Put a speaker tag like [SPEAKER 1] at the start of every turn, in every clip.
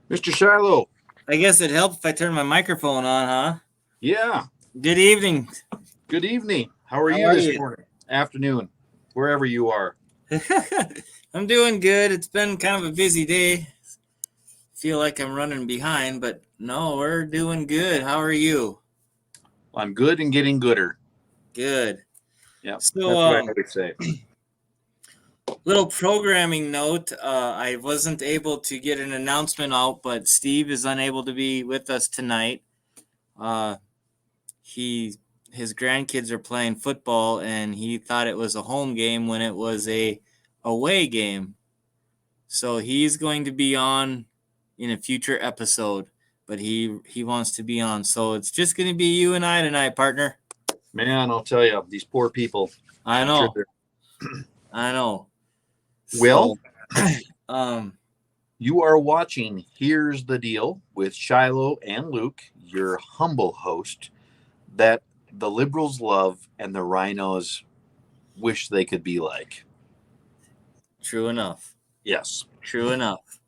[SPEAKER 1] Mr. Shilo.
[SPEAKER 2] I guess it helped if I turn my microphone on, huh?
[SPEAKER 1] Yeah.
[SPEAKER 2] Good evening.
[SPEAKER 1] Good evening. How are you this morning? Afternoon, wherever you are.
[SPEAKER 2] I'm doing good. It's been kind of a busy day. Feel like I'm running behind, but no, we're doing good. How are you?
[SPEAKER 1] I'm good and getting gooder.
[SPEAKER 2] Good.
[SPEAKER 1] Yeah,
[SPEAKER 2] so,
[SPEAKER 1] that's what I always say.
[SPEAKER 2] Little programming note. I wasn't able to get an announcement out, but Steve is unable to be with us tonight. He his grandkids are playing football, and he thought it was a home game when it was a away game. So he's going to be on in a future episode, but he wants to be on. So it's just going to be you and I tonight, partner.
[SPEAKER 1] Man, I'll tell you, these poor people.
[SPEAKER 2] I
[SPEAKER 1] I'm
[SPEAKER 2] know.
[SPEAKER 1] sure
[SPEAKER 2] I know.
[SPEAKER 1] Well,
[SPEAKER 2] So,
[SPEAKER 1] you are watching Here's the Deal with Shilo and Luke, your humble host that the liberals love and the rhinos wish they could be like.
[SPEAKER 2] true enough.
[SPEAKER 1] Yes.
[SPEAKER 2] True enough.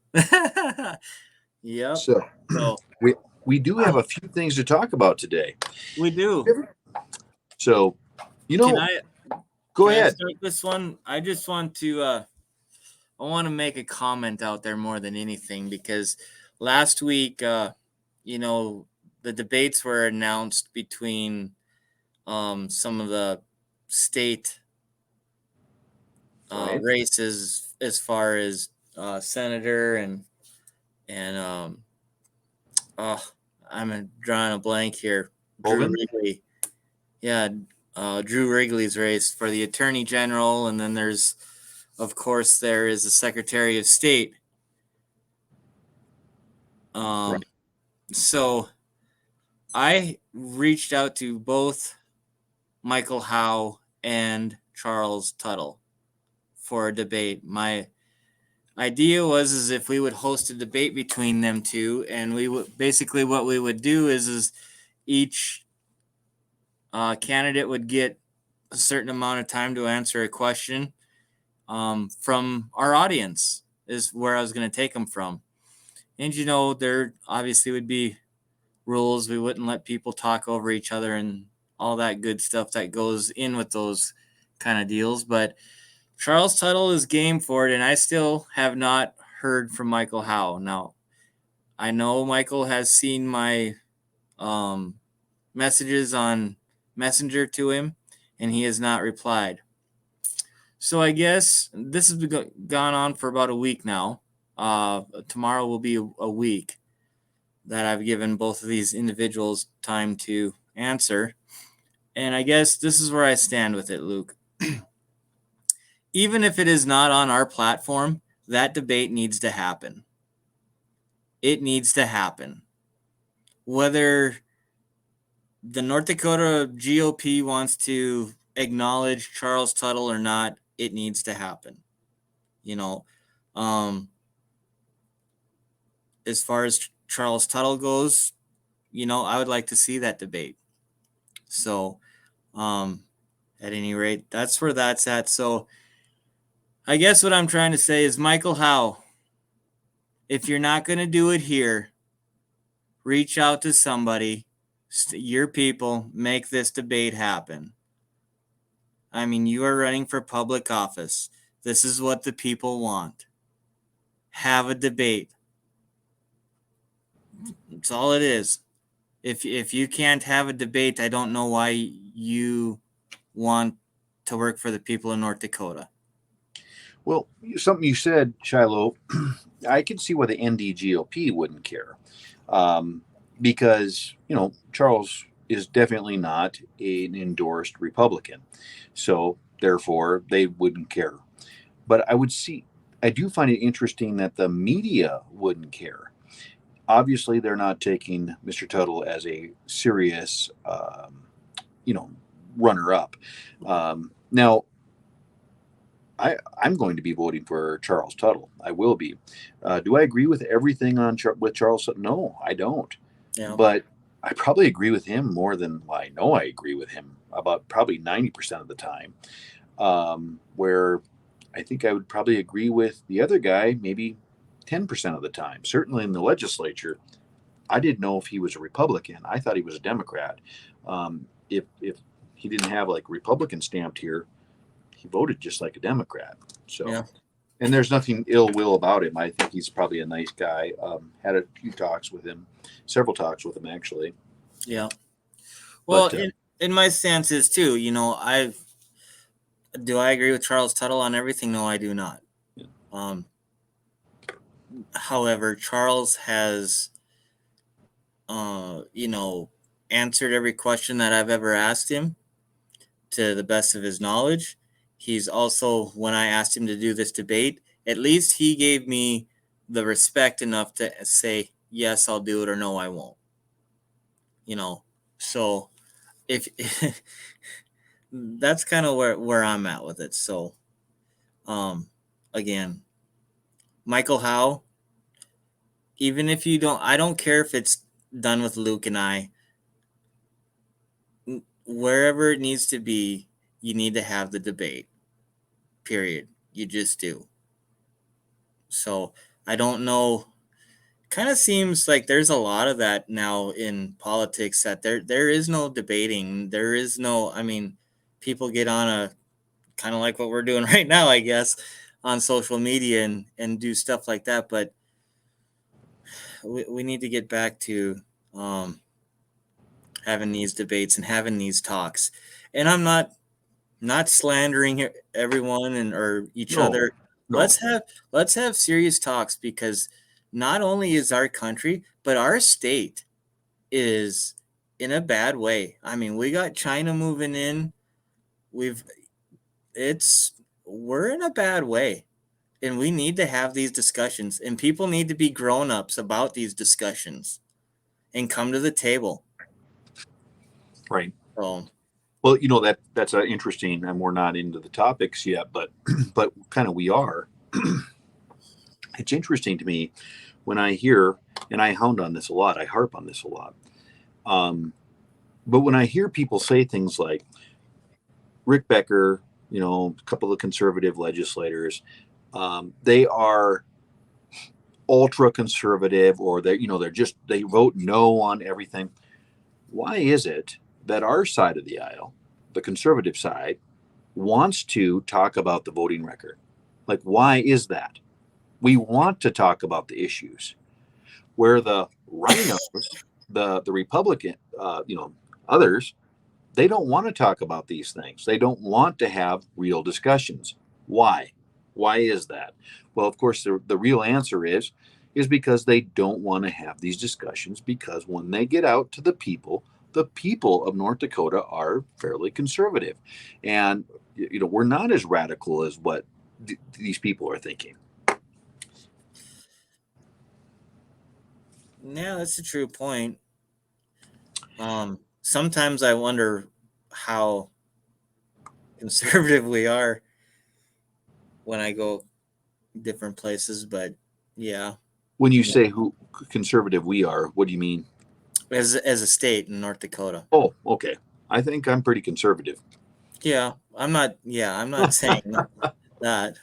[SPEAKER 2] Yep.
[SPEAKER 1] So we do have a few things to talk about today.
[SPEAKER 2] We do.
[SPEAKER 1] So,
[SPEAKER 2] Can I
[SPEAKER 1] go ahead.
[SPEAKER 2] start this one? I just want to I want to make a comment out there more than anything, because last week the debates were announced between some of the state
[SPEAKER 1] Right.
[SPEAKER 2] races as far as senator and I'm drawing a blank here. Drew
[SPEAKER 1] Hoven?
[SPEAKER 2] Wrigley. Yeah, Drew Wrigley's race for the Attorney General, and then there's, of course, there is the Secretary of State.
[SPEAKER 1] Right.
[SPEAKER 2] So I reached out to both Michael Howe and Charles Tuttle for a debate. My idea was if we would host a debate between them two, and we would basically what we would do is each candidate would get a certain amount of time to answer a question from our audience is where I was going to take them from. And, there obviously would be rules. We wouldn't let people talk over each other and all that good stuff that goes in with those kind of deals. But Charles Tuttle is game for it, and I still have not heard from Michael Howe. Now, I know Michael has seen my messages on Messenger to him, and he has not replied. So I guess this has gone on for about a week now. Tomorrow will be a week that I've given both of these individuals time to answer. And I guess this is where I stand with it, Luke. Even if it is not on our platform, that debate needs to happen. It needs to happen. Whether the North Dakota GOP wants to acknowledge Charles Tuttle or not, it needs to happen. As far as Charles Tuttle goes, I would like to see that debate. So, at any rate, that's where that's at. So, I guess what I'm trying to say is, Michael Howe, if you're not going to do it here, reach out to somebody, your people, make this debate happen. I mean, you are running for public office. This is what the people want. Have a debate. That's all it is. If you can't have a debate, I don't know why you want to work for the people in North Dakota.
[SPEAKER 1] Well, something you said, Shiloh, I can see why the NDGOP wouldn't care. Because, Charles is definitely not an endorsed Republican. So, therefore, they wouldn't care. But I do find it interesting that the media wouldn't care. Obviously, they're not taking Mr. Tuttle as a serious, runner-up. Now, I'm going to be voting for Charles Tuttle. I will be. Do I agree with everything with Charles Tuttle? No, I don't.
[SPEAKER 2] Yeah.
[SPEAKER 1] But I probably agree with him more than I know I agree with him about probably 90% of the time. Where I think I would probably agree with the other guy maybe 10% of the time. Certainly in the legislature, I didn't know if he was a Republican. I thought he was a Democrat. If he didn't have like Republican stamped here, he voted just like a Democrat. So,
[SPEAKER 2] yeah.
[SPEAKER 1] And there's nothing ill will about him. I think he's probably a nice guy. Had a few talks with him, several talks with him actually.
[SPEAKER 2] Yeah. Well,
[SPEAKER 1] But,
[SPEAKER 2] in my stance is too, do I agree with Charles Tuttle on everything? No, I do not. Yeah. However, Charles has, answered every question that I've ever asked him to the best of his knowledge. He's also, when I asked him to do this debate, at least he gave me the respect enough to say, yes, I'll do it, or no, I won't. So if that's kind of where I'm at with it. So, again, Michael Howe, even if you don't, I don't care if it's done with Luke and I, wherever it needs to be, you need to have the debate, period. You just do. So I don't know. Kind of seems like there's a lot of that now in politics, that there is no debating. There is no, I mean, people get on a kind of like what we're doing right now, I guess, on social media and do stuff like that. But we need to get back to having these debates and having these talks. And I'm not slandering everyone or each other.
[SPEAKER 1] No.
[SPEAKER 2] Let's have serious talks, because not only is our country, but our state is in a bad way. I mean, we got China moving in. We're in a bad way, and we need to have these discussions, and people need to be grown-ups about these discussions and come to the table.
[SPEAKER 1] Right.
[SPEAKER 2] So,
[SPEAKER 1] well, that's interesting, and we're not into the topics yet, but kind of we are. It's interesting to me when I hear, and I hound on this a lot, I harp on this a lot. But when I hear people say things like Rick Becker, a couple of conservative legislators, they are ultra conservative, or they vote no on everything. Why is it that our side of the aisle, the conservative side, wants to talk about the voting record? Like, why is that? We want to talk about the issues, where the rhinos, the Republican, others, they don't want to talk about these things. They don't want to have real discussions. Why? Why is that? Well, of course, the real answer is because they don't want to have these discussions, because when they get out to the people of North Dakota are fairly conservative. And, we're not as radical as what these people are thinking.
[SPEAKER 2] yeah, that's a true point. Sometimes I wonder how conservative we are when I go different places, but yeah.
[SPEAKER 1] When you say who conservative we are, what do you mean?
[SPEAKER 2] As a state in North Dakota.
[SPEAKER 1] Oh, okay. I think I'm pretty conservative.
[SPEAKER 2] Yeah, I'm not saying that.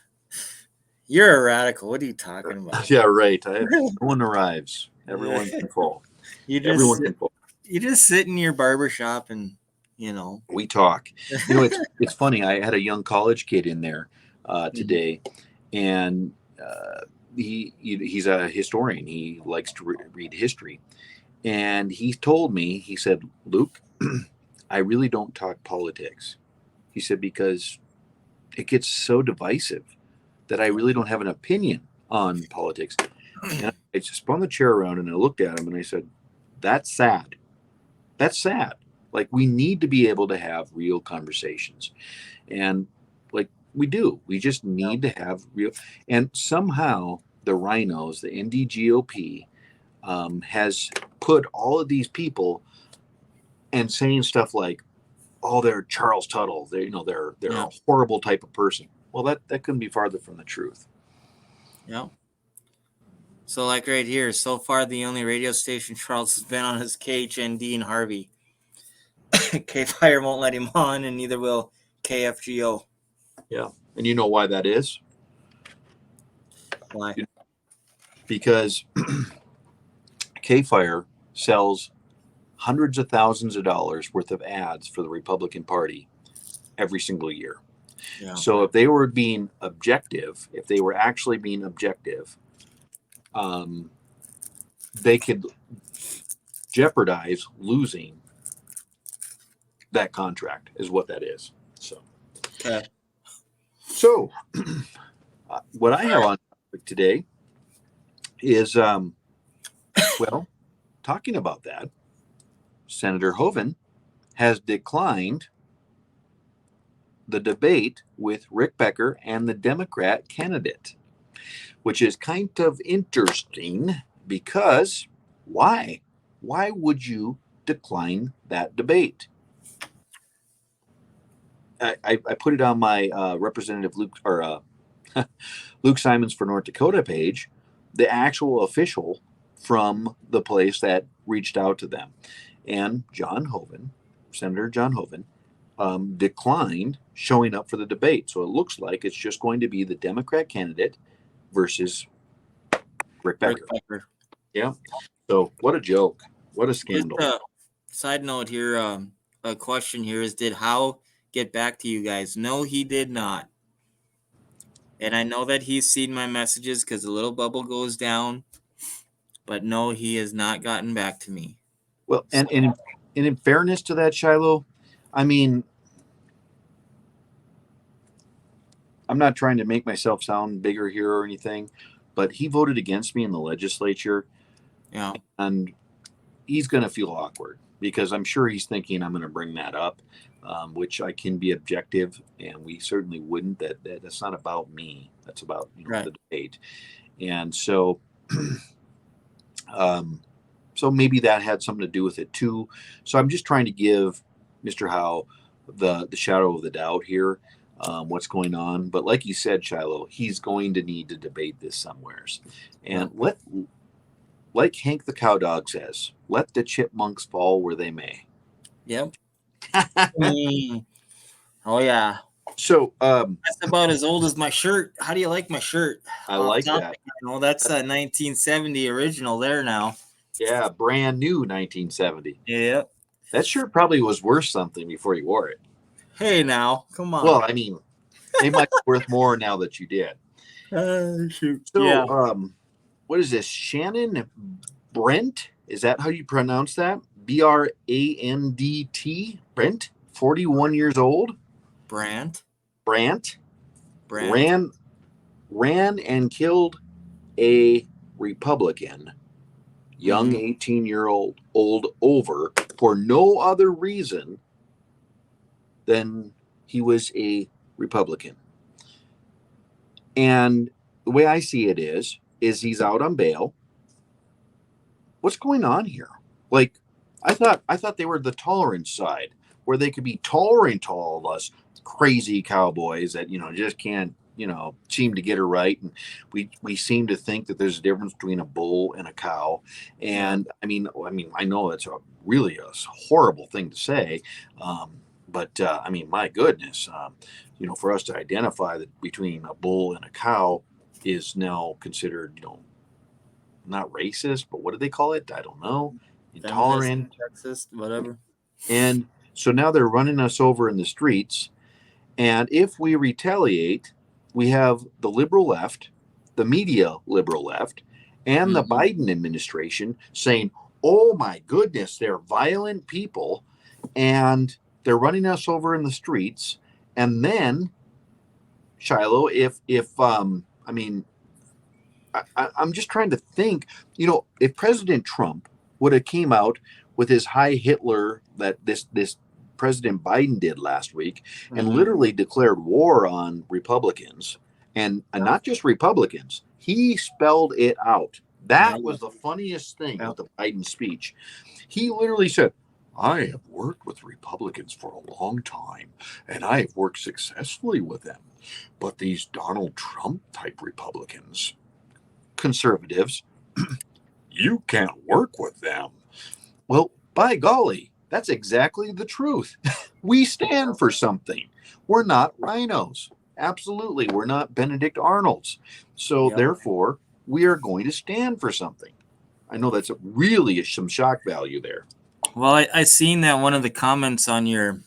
[SPEAKER 2] You're a radical. What are you talking about?
[SPEAKER 1] Yeah, right. No one arrives. Everyone can fall. Everyone can fall.
[SPEAKER 2] You just sit in your barber shop and
[SPEAKER 1] we talk. It's funny. I had a young college kid in there today, and he's a historian. He likes to read history, and he told me, he said, Luke, I really don't talk politics. He said, because it gets so divisive that I really don't have an opinion on politics. And I just spun the chair around and I looked at him and I said, that's sad. That's sad. Like, we need to be able to have real conversations. And like, we do. We just need to have real. And somehow the rhinos, the NDGOP, has put all of these people and saying stuff like, oh, they're Charles Tuttle. They're a horrible type of person. Well, that couldn't be farther from the truth.
[SPEAKER 2] Yeah. So, like right here, so far the only radio station Charles has been on is KHND and Harvey. K-Fire won't let him on, and neither will KFGO.
[SPEAKER 1] Yeah. And you know why that is?
[SPEAKER 2] Why?
[SPEAKER 1] Because K-Fire sells hundreds of thousands of dollars worth of ads for the Republican Party every single year. Yeah. So if they were being objective, if they were actually being objective, they could jeopardize losing that contract, is what that is. So,
[SPEAKER 2] okay.
[SPEAKER 1] So what I have on today is, talking about that. Senator Hoeven has declined the debate with Rick Becker and the Democrat candidate, which is kind of interesting because why? Why would you decline that debate? I put it on my Representative Luke or Luke Simons for North Dakota page, the actual official from the place that reached out to them. And John Hoeven, Senator John Hoeven, declined showing up for the debate. So it looks like it's just going to be the Democrat candidate versus Rick Becker.
[SPEAKER 2] Rick Becker.
[SPEAKER 1] Yeah. So what a joke. What a
[SPEAKER 2] Just
[SPEAKER 1] scandal.
[SPEAKER 2] a side note here, a question here is, did Howe get back to you guys? No, he did not. And I know that he's seen my messages because the little bubble goes down. But no, he has not gotten back to me.
[SPEAKER 1] Well, and in fairness to that, Shilo, I mean, I'm not trying to make myself sound bigger here or anything, but he voted against me in the legislature.
[SPEAKER 2] Yeah.
[SPEAKER 1] And he's going to feel awkward because I'm sure he's thinking I'm going to bring that up, which I can be objective, and we certainly wouldn't. That's not about me. That's about the debate. And so, so maybe that had something to do with it too. So I'm just trying to give Mr. Howe the shadow of the doubt here, what's going on. But like you said, Shilo, he's going to need to debate this somewheres. And like Hank the Cowdog says, let the chipmunks fall where they may.
[SPEAKER 2] Yep. Oh, yeah.
[SPEAKER 1] So
[SPEAKER 2] that's about as old as my shirt. How do you like my shirt?
[SPEAKER 1] I like that.
[SPEAKER 2] That's a 1970 original there now.
[SPEAKER 1] Yeah, brand new 1970.
[SPEAKER 2] Yeah.
[SPEAKER 1] That shirt probably was worth something before you wore it.
[SPEAKER 2] Hey, now, come on.
[SPEAKER 1] Well, I mean, it might be worth more now that you did.
[SPEAKER 2] Shoot.
[SPEAKER 1] So,
[SPEAKER 2] yeah.
[SPEAKER 1] What is this? Shannon Brent? Is that how you pronounce that? Brandt? Brent? 41 years old?
[SPEAKER 2] Brandt?
[SPEAKER 1] Ran and killed a Republican, young 18-year-old over for no other reason than he was a Republican. And the way I see it is he's out on bail. What's going on here? Like, I thought they were the tolerance side, where they could be tolerant to all of us crazy cowboys that just can't seem to get it right, and we seem to think that there's a difference between a bull and a cow. And I mean I know it's really a horrible thing to say, but I mean, my goodness, for us to identify that between a bull and a cow is now considered not racist, but what do they call it? I don't know. Intolerant,
[SPEAKER 2] sexist, whatever.
[SPEAKER 1] And so now they're running us over in the streets. And if we retaliate, we have the liberal left, the media liberal left, and the Biden administration saying, oh my goodness, they're violent people, and they're running us over in the streets. And then, Shilo, I'm just trying to think, if President Trump would have came out with his Heil Hitler that this President Biden did last week and literally declared war on Republicans, and not just Republicans, he spelled it out. That was the funniest thing with the Biden speech. He literally said, I have worked with Republicans for a long time, and I have worked successfully with them. But these Donald Trump type Republicans, conservatives, you can't work with them. Well, by golly, that's exactly the truth. We stand for something. We're not rhinos. Absolutely. We're not Benedict Arnolds. So therefore, we are going to stand for something. I know that's really some shock value there.
[SPEAKER 2] Well, I seen that one of the comments on your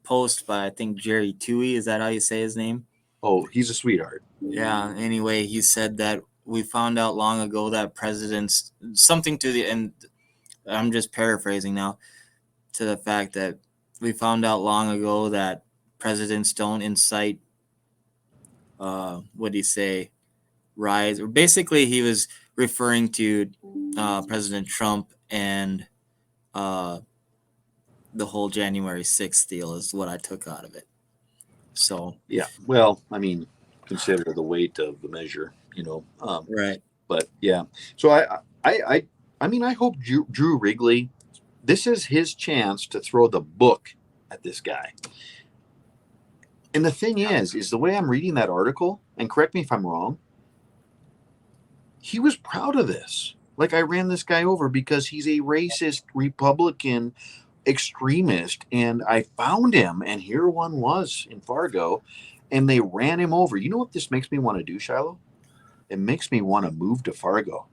[SPEAKER 2] post by, I think, Jerry Toohey. Is that how you say his name?
[SPEAKER 1] Oh, he's a sweetheart.
[SPEAKER 2] Yeah. Anyway, he said that we found out long ago that presidents, something to the end, I'm just paraphrasing now, to the fact that we found out long ago that presidents don't incite, what did he say, rise. Or basically, he was referring to President Trump and the whole January 6th deal is what I took out of it. So,
[SPEAKER 1] Yeah. Well, I mean, consider the weight of the measure,
[SPEAKER 2] right.
[SPEAKER 1] but yeah. So I mean, I hope Drew Wrigley, this is his chance to throw the book at this guy. And the thing is the way I'm reading that article, and correct me if I'm wrong, he was proud of this. Like, I ran this guy over because he's a racist Republican extremist, and I found him, and here one was in Fargo, and they ran him over. You know what this makes me want to do, Shilo? It makes me want to move to Fargo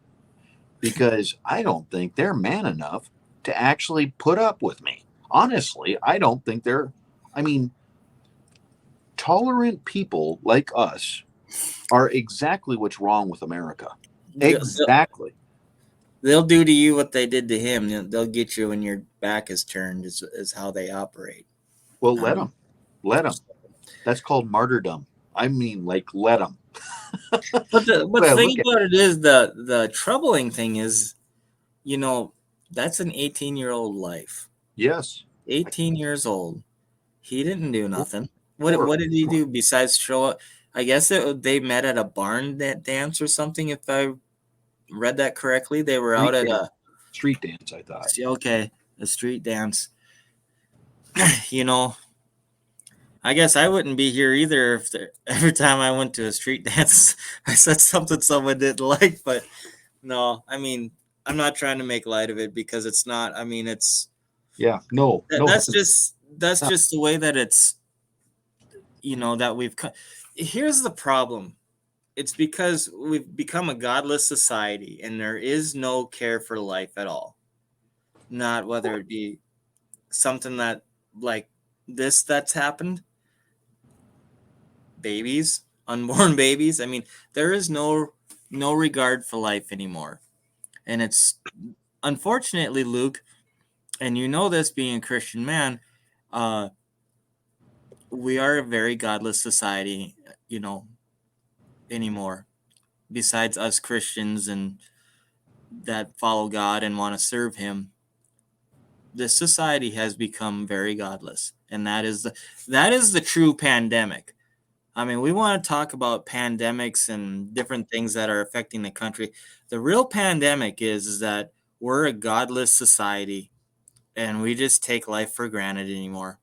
[SPEAKER 1] because I don't think they're man enough to actually put up with me. Honestly, I don't think they're, I mean, tolerant people like us are exactly what's wrong with America. Exactly.
[SPEAKER 2] They'll do to you what they did to him. They'll get you when your back is turned. Is how they operate.
[SPEAKER 1] Well, let them. Let them. That's called martyrdom. I mean, like, let them.
[SPEAKER 2] But the
[SPEAKER 1] Well,
[SPEAKER 2] thing
[SPEAKER 1] look at
[SPEAKER 2] about it is the troubling thing is, that's an 18-year-old life.
[SPEAKER 1] yes.
[SPEAKER 2] 18 years old. He didn't do
[SPEAKER 1] Poor,
[SPEAKER 2] nothing.
[SPEAKER 1] poor,
[SPEAKER 2] What did he do besides show up? I guess they met at a barn dance or something. If I read that correctly, they were out
[SPEAKER 1] street
[SPEAKER 2] at
[SPEAKER 1] dance. Street dance, I thought.
[SPEAKER 2] a street dance. I guess I wouldn't be here either if every time I went to a street dance, I said something someone didn't like. But no, I mean, I'm not trying to make light of it because it's not. I mean, it's
[SPEAKER 1] Yeah. No. No.
[SPEAKER 2] that's just the way that it's. That we've. Here's the problem. It's because we've become a godless society, and there is no care for life at all. Not whether it be something that like this that's happened, babies, unborn babies. I mean, there is no regard for life anymore. And it's unfortunately, Luke, and you know this being a Christian man, uh, we are a very godless society, anymore. Besides us Christians and that follow God and want to serve him, this society has become very godless. And that is the true pandemic. I mean, we want to talk about pandemics and different things that are affecting the country. The real pandemic is that we're a godless society and we just take life for granted anymore.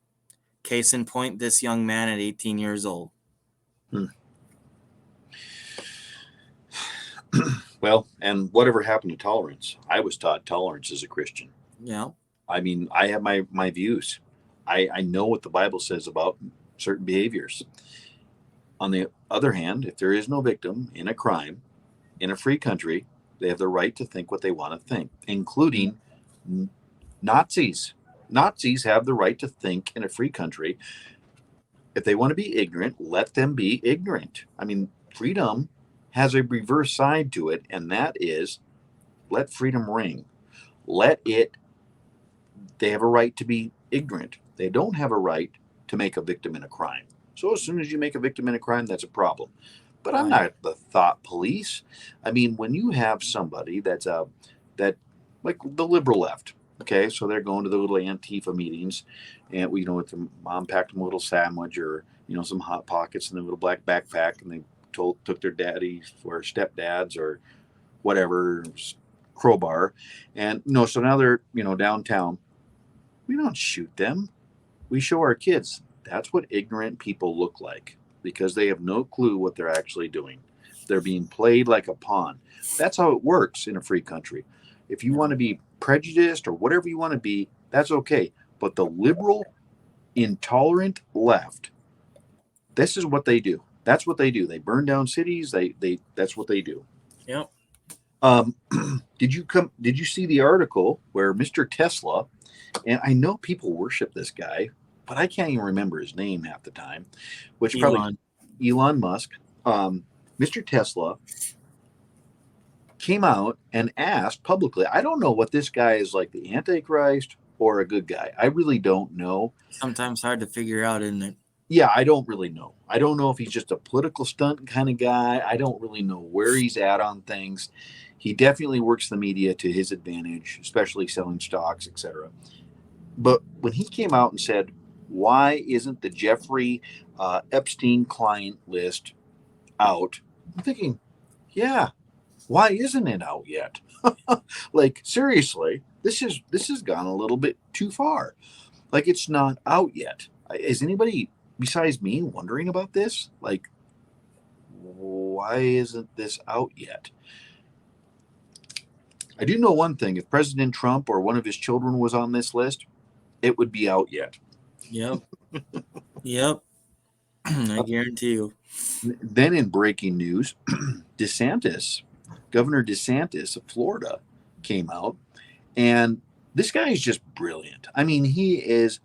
[SPEAKER 2] Case in point, this young man at 18 years old.
[SPEAKER 1] Hmm. Well, and whatever happened to tolerance? I was taught tolerance as a Christian.
[SPEAKER 2] Yeah.
[SPEAKER 1] I mean, I have my views. I know what the Bible says about certain behaviors. On the other hand, if there is no victim in a crime in a free country, they have the right to think what they want to think, including Nazis. Nazis have the right to think in a free country. If they want to be ignorant, let them be ignorant. I mean, freedom has a reverse side to it, and that is let freedom ring. Let it, they have a right to be ignorant. They don't have a right to make a victim in a crime. So as soon as you make a victim in a crime, that's a problem. But I'm not the thought police. I mean, when you have somebody that like the liberal left, okay, so they're going to the little Antifa meetings, and with their mom packed them a little sandwich or some hot pockets and a little black backpack, and they took their daddies or stepdads or whatever crowbar, and so now they're downtown. We don't shoot them. We show our kids that's what ignorant people look like because they have no clue what they're actually doing. They're being played like a pawn. That's how it works in a free country. If you want to be prejudiced or whatever you want to be, that's okay. But the liberal, intolerant left, this is what they do. That's what they do. They burn down cities. They that's what they do.
[SPEAKER 2] Yep.
[SPEAKER 1] Did you see the article where Mr. Tesla, and I know people worship this guy, but I can't even remember his name half the time, which probably Elon Musk, Mr. Tesla came out and asked publicly, I don't know what this guy is, like the Antichrist or a good guy. I really don't know.
[SPEAKER 2] Sometimes hard to figure out, isn't it?
[SPEAKER 1] Yeah, I don't really know. I don't know if he's just a political stunt kind of guy. I don't really know where he's at on things. He definitely works the media to his advantage, especially selling stocks, etc. But when he came out and said, why isn't the Jeffrey Epstein client list out? I'm thinking, yeah, why isn't it out yet? Like, seriously, this has gone a little bit too far. Like, it's not out yet. Is anybody besides me wondering about this? Like, why isn't this out yet? I do know one thing: if President Trump or one of his children was on this list, it would be out yet.
[SPEAKER 2] Yep. Yep. I guarantee you.
[SPEAKER 1] Then, in breaking news, DeSantis, Governor DeSantis of Florida, came out, and this guy is just brilliant. I mean, he is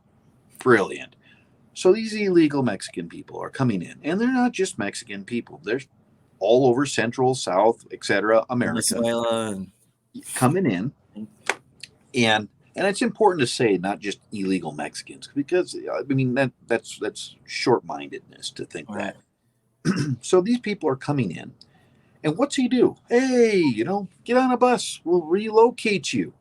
[SPEAKER 1] brilliant. So these illegal Mexican people are coming in, and they're not just Mexican people. They're all over Central, South, etc. America
[SPEAKER 2] Venezuela.
[SPEAKER 1] coming in, and it's important to say not just illegal Mexicans, because I mean that's short-mindedness to think
[SPEAKER 2] Right.
[SPEAKER 1] that. So these people are coming in, and what's he do? Hey, get on a bus. We'll relocate you.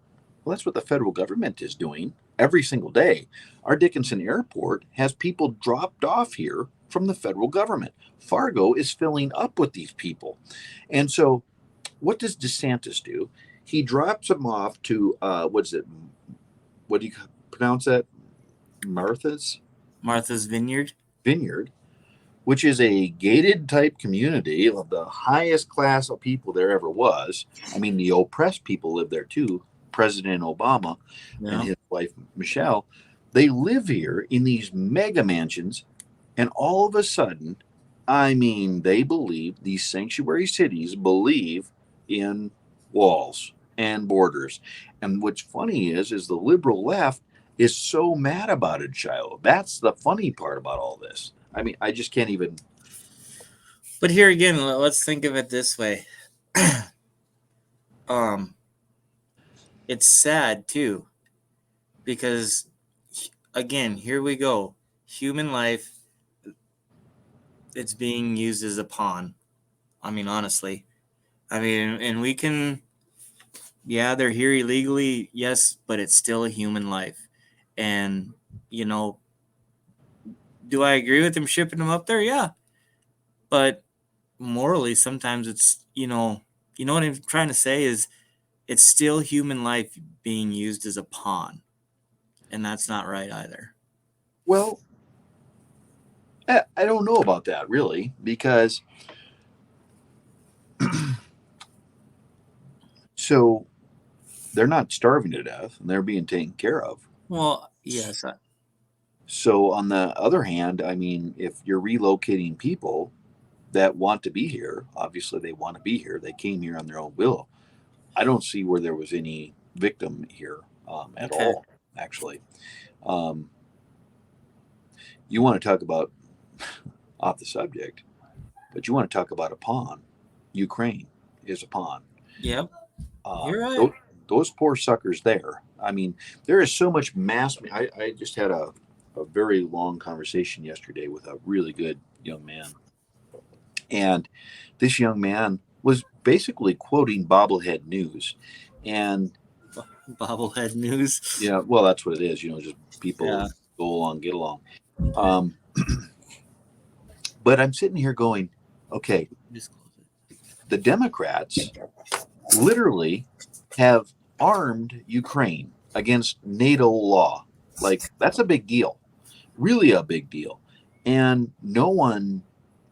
[SPEAKER 1] Well, that's what the federal government is doing every single day. Our Dickinson Airport has people dropped off here from the federal government. Fargo is filling up with these people. And so, what does DeSantis do? He drops them off to, what's it? What do you pronounce that? Martha's
[SPEAKER 2] Martha's Vineyard.
[SPEAKER 1] Vineyard, which is a gated type community of the highest class of people there ever was. I mean, the oppressed people live there too. President Obama and his wife Michelle, they live here in these mega mansions, and all of a sudden, I mean, they believe, these sanctuary cities believe in walls and borders. And what's funny is the liberal left is so mad about it, Shilo. That's the funny part about all this. I mean, I just can't even.
[SPEAKER 2] But here again, let's think of it this way. It's sad too, because again, here we go. Human life, it's being used as a pawn. I mean, honestly. I mean, and we can, yeah, they're here illegally, yes, but it's still a human life. And, do I agree with them shipping them up there? Yeah. But morally, sometimes it's, what I'm trying to say is it's still human life being used as a pawn. And that's not right either.
[SPEAKER 1] Well, I don't know about that really, because so they're not starving to death and they're being taken care of.
[SPEAKER 2] Well, yes.
[SPEAKER 1] So, on the other hand, I mean, if you're relocating people that want to be here, obviously they want to be here. They came here on their own will. I don't see where there was any victim here at
[SPEAKER 2] Okay.
[SPEAKER 1] all, actually. Um, you want to talk about off the subject, but you want to talk about a pawn. Ukraine is a pawn.
[SPEAKER 2] Yep. You're right.
[SPEAKER 1] Those poor suckers there. I mean, there is so much mass. I just had a very long conversation yesterday with a really good young man. And this young man was basically quoting bobblehead news. And
[SPEAKER 2] Bobblehead news.
[SPEAKER 1] yeah, well, that's what it is, just people
[SPEAKER 2] Yeah.
[SPEAKER 1] go along, get along. Um, but I'm sitting here going, okay, the Democrats literally have armed Ukraine against NATO law. Like, that's a big deal, really a big deal. And no one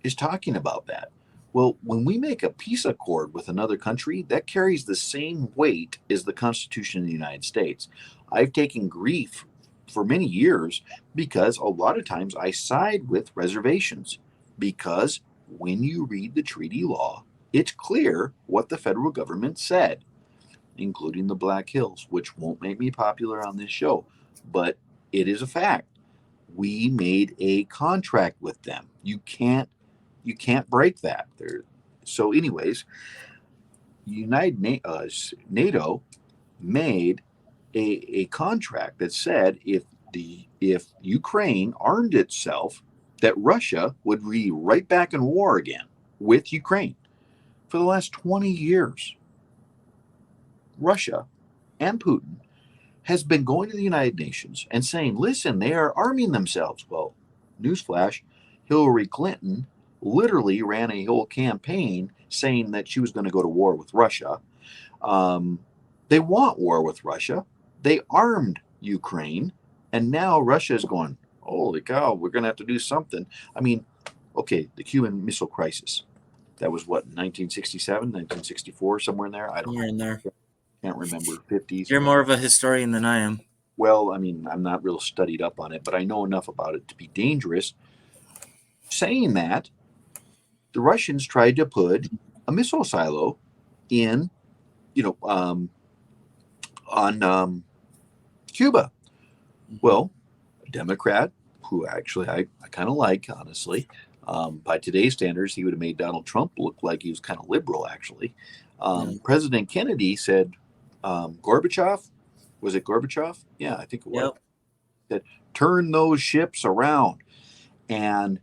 [SPEAKER 1] is talking about that. Well, when we make a peace accord with another country, that carries the same weight as the Constitution of the United States. I've taken grief for many years because a lot of times I side with reservations, because when you read the treaty law, it's clear what the federal government said, including the Black Hills, which won't make me popular on this show, but it is a fact. We made a contract with them. You can't break that. So, anyways, NATO made a contract that said if Ukraine armed itself, that Russia would be right back in war again with Ukraine. For the last 20 years, Russia and Putin has been going to the United Nations and saying, listen, they are arming themselves. Well, newsflash, Hillary Clinton literally ran a whole campaign saying that she was going to go to war with Russia. They want war with Russia. They armed Ukraine, and now Russia is going, holy cow, we're going to have to do something. I mean, okay, the Cuban Missile Crisis. That was what, 1967, 1964, somewhere in there? I don't
[SPEAKER 2] Somewhere
[SPEAKER 1] know.
[SPEAKER 2] in there.
[SPEAKER 1] Can't remember. 50s.
[SPEAKER 2] You're more of a historian than I am.
[SPEAKER 1] Well, I mean, I'm not real studied up on it, but I know enough about it to be dangerous. Saying that, the Russians tried to put a missile silo in, on Cuba. Well, a Democrat, who actually I kind of like, honestly, by today's standards, he would have made Donald Trump look like he was kind of liberal, actually. President Kennedy said, Gorbachev, was it Gorbachev? Yeah, I think it was.
[SPEAKER 2] Yep.
[SPEAKER 1] Said, turn those ships around. And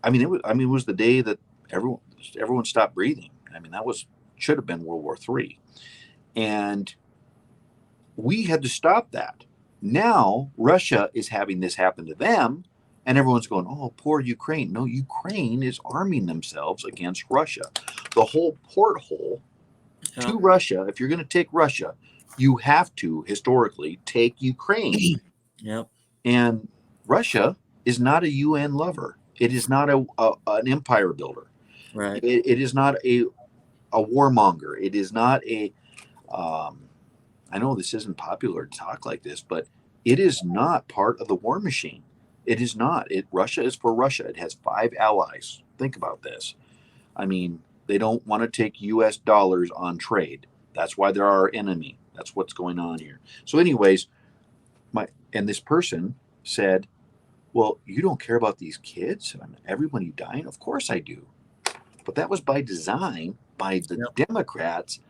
[SPEAKER 1] I mean, it was the day that everyone stopped breathing. I mean, should have been World War III. And we had to stop that. Now Russia is having this happen to them, and everyone's going, oh, poor Ukraine. No, Ukraine is arming themselves against Russia. The whole porthole to Russia, if you're going to take Russia, you have to historically take Ukraine.
[SPEAKER 2] Yep.
[SPEAKER 1] And Russia is not a UN lover. It is not an empire builder.
[SPEAKER 2] Right.
[SPEAKER 1] It is not a warmonger. It is not a I know this isn't popular to talk like this, but it is not part of the war machine. It is not. Russia is for Russia. It has 5 allies. Think about this. I mean, they don't want to take U.S. dollars on trade. That's why they're our enemy. That's what's going on here. So anyways, this person said, well, you don't care about these kids? Everybody dying? Of course I do. But that was by design by the Democrats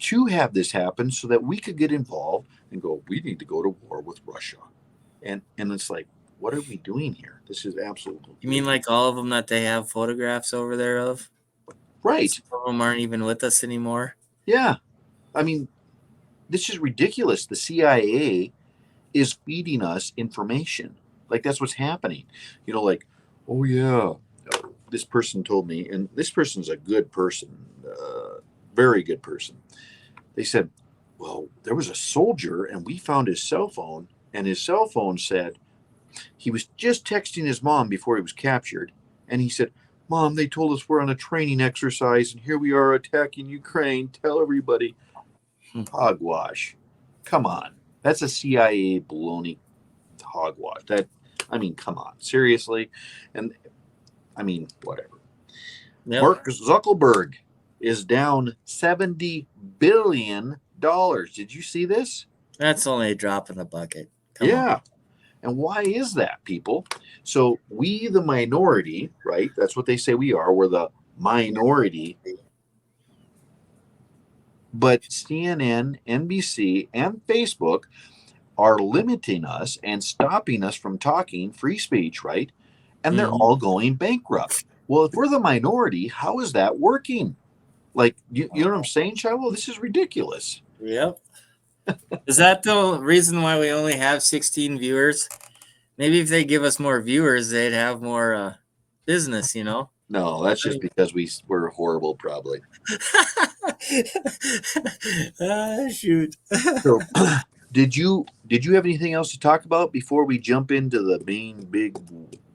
[SPEAKER 1] to have this happen so that we could get involved and go, we need to go to war with Russia. And it's like, what are we doing here? This is absolutely.
[SPEAKER 2] You mean like all of them that they have photographs over there of?
[SPEAKER 1] Right.
[SPEAKER 2] Some of them aren't even with us anymore.
[SPEAKER 1] Yeah. I mean, this is ridiculous. The CIA is feeding us information. Like, that's what's happening. Like, oh, yeah, this person told me, and this person's a good person, very good person. They said, well, there was a soldier, and we found his cell phone, and his cell phone said he was just texting his mom before he was captured, and he said, Mom, they told us we're on a training exercise, and here we are attacking Ukraine. Tell everybody. Hogwash. Come on. That's a CIA baloney hogwash. Come on. Seriously? And, whatever. Yep. Mark Zuckerberg is down $70 billion. Did you see this?
[SPEAKER 2] That's only a drop in the bucket. Come on.
[SPEAKER 1] And why is that, people? So we, the minority, right? That's what they say we are. We're the minority. But CNN, NBC, and Facebook are limiting us and stopping us from talking free speech, right? And they're all going bankrupt. Well, if we're the minority, how is that working? Like, you know what I'm saying, Shilo? This is ridiculous.
[SPEAKER 2] Yep. Is that the reason why we only have 16 viewers? Maybe if they give us more viewers, they'd have more business, No,
[SPEAKER 1] that's just because we're horrible, probably.
[SPEAKER 2] Shoot.
[SPEAKER 1] So, did you have anything else to talk about before we jump into the main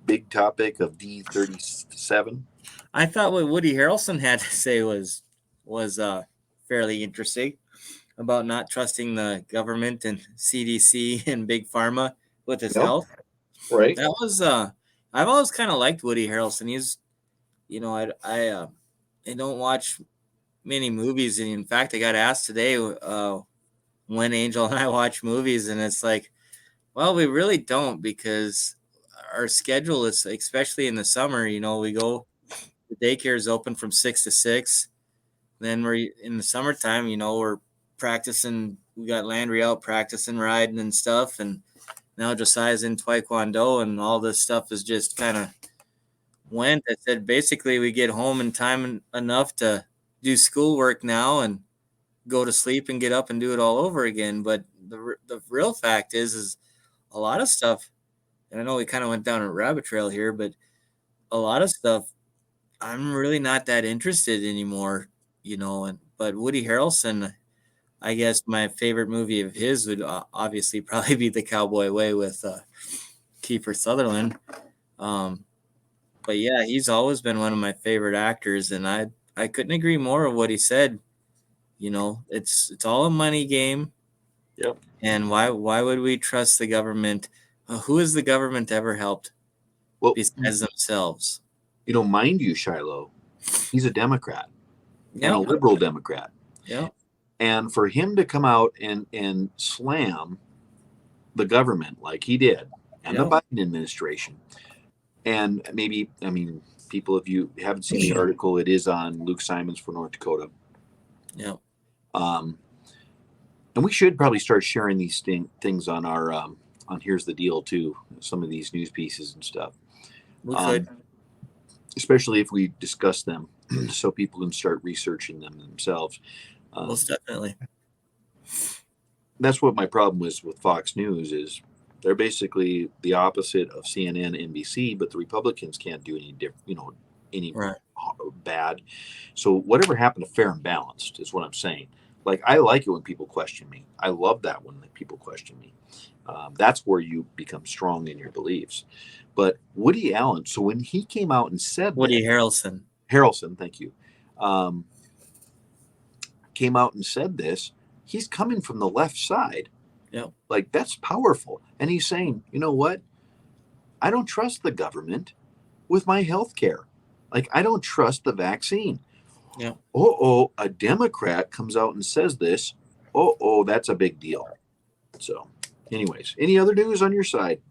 [SPEAKER 1] big topic of D37?
[SPEAKER 2] I thought what Woody Harrelson had to say was fairly interesting about not trusting the government and CDC and big pharma with his health.
[SPEAKER 1] Right.
[SPEAKER 2] That was I've always kind of liked Woody Harrelson. He's I don't watch many movies, and in fact I got asked today when Angel and I watch movies, and it's like, well, we really don't, because our schedule is, especially in the summer, we go, the daycare is open from 6 to 6. Then we're in the summertime, we're practicing. We got Landry out practicing riding and stuff. And now Josiah's in Taekwondo, and all this stuff is just kind of went. I said, basically we get home in time enough to do schoolwork now. And go to sleep and get up and do it all over again. But the real fact is a lot of stuff, and I know we kind of went down a rabbit trail here, but a lot of stuff I'm really not that interested anymore, and but Woody Harrelson, I guess my favorite movie of his would obviously probably be The Cowboy Way with Kiefer Sutherland. Um, but yeah, he's always been one of my favorite actors, and I couldn't agree more with what he said. It's all a money game,
[SPEAKER 1] Yep.
[SPEAKER 2] and why would we trust the government? Who has the government ever helped
[SPEAKER 1] Well,
[SPEAKER 2] besides themselves?
[SPEAKER 1] mind you, Shilo, he's a Democrat and a
[SPEAKER 2] Yep,
[SPEAKER 1] liberal Democrat.
[SPEAKER 2] yep,
[SPEAKER 1] And for him to come out and slam the government like he did and the
[SPEAKER 2] yep.
[SPEAKER 1] Biden administration, and maybe, I mean, people, if you haven't seen the article, it is on Luke Simons for North Dakota.
[SPEAKER 2] Yep.
[SPEAKER 1] Um, and we should probably start sharing these things on our on Here's the Deal too. Some of these news pieces and stuff,
[SPEAKER 2] We could.
[SPEAKER 1] especially if we discuss them, so people can start researching them themselves.
[SPEAKER 2] Most definitely.
[SPEAKER 1] That's what my problem was with Fox News is they're basically the opposite of CNN, NBC, but the Republicans can't do any different, any
[SPEAKER 2] Right.
[SPEAKER 1] bad. So whatever happened to fair and balanced is what I'm saying. Like, I like it when people question me. I love that when people question me. That's where you become strong in your beliefs. But Woody Allen, so when he came out and said
[SPEAKER 2] Woody
[SPEAKER 1] that,
[SPEAKER 2] Harrelson.
[SPEAKER 1] Harrelson, thank you, came out and said this, he's coming from the left side.
[SPEAKER 2] Yep.
[SPEAKER 1] Like, that's powerful. And he's saying, you know what? I don't trust the government with my health care. Like, I don't trust the vaccine.
[SPEAKER 2] Yep.
[SPEAKER 1] A Democrat comes out and says this. That's a big deal. So, anyways, any other news on your side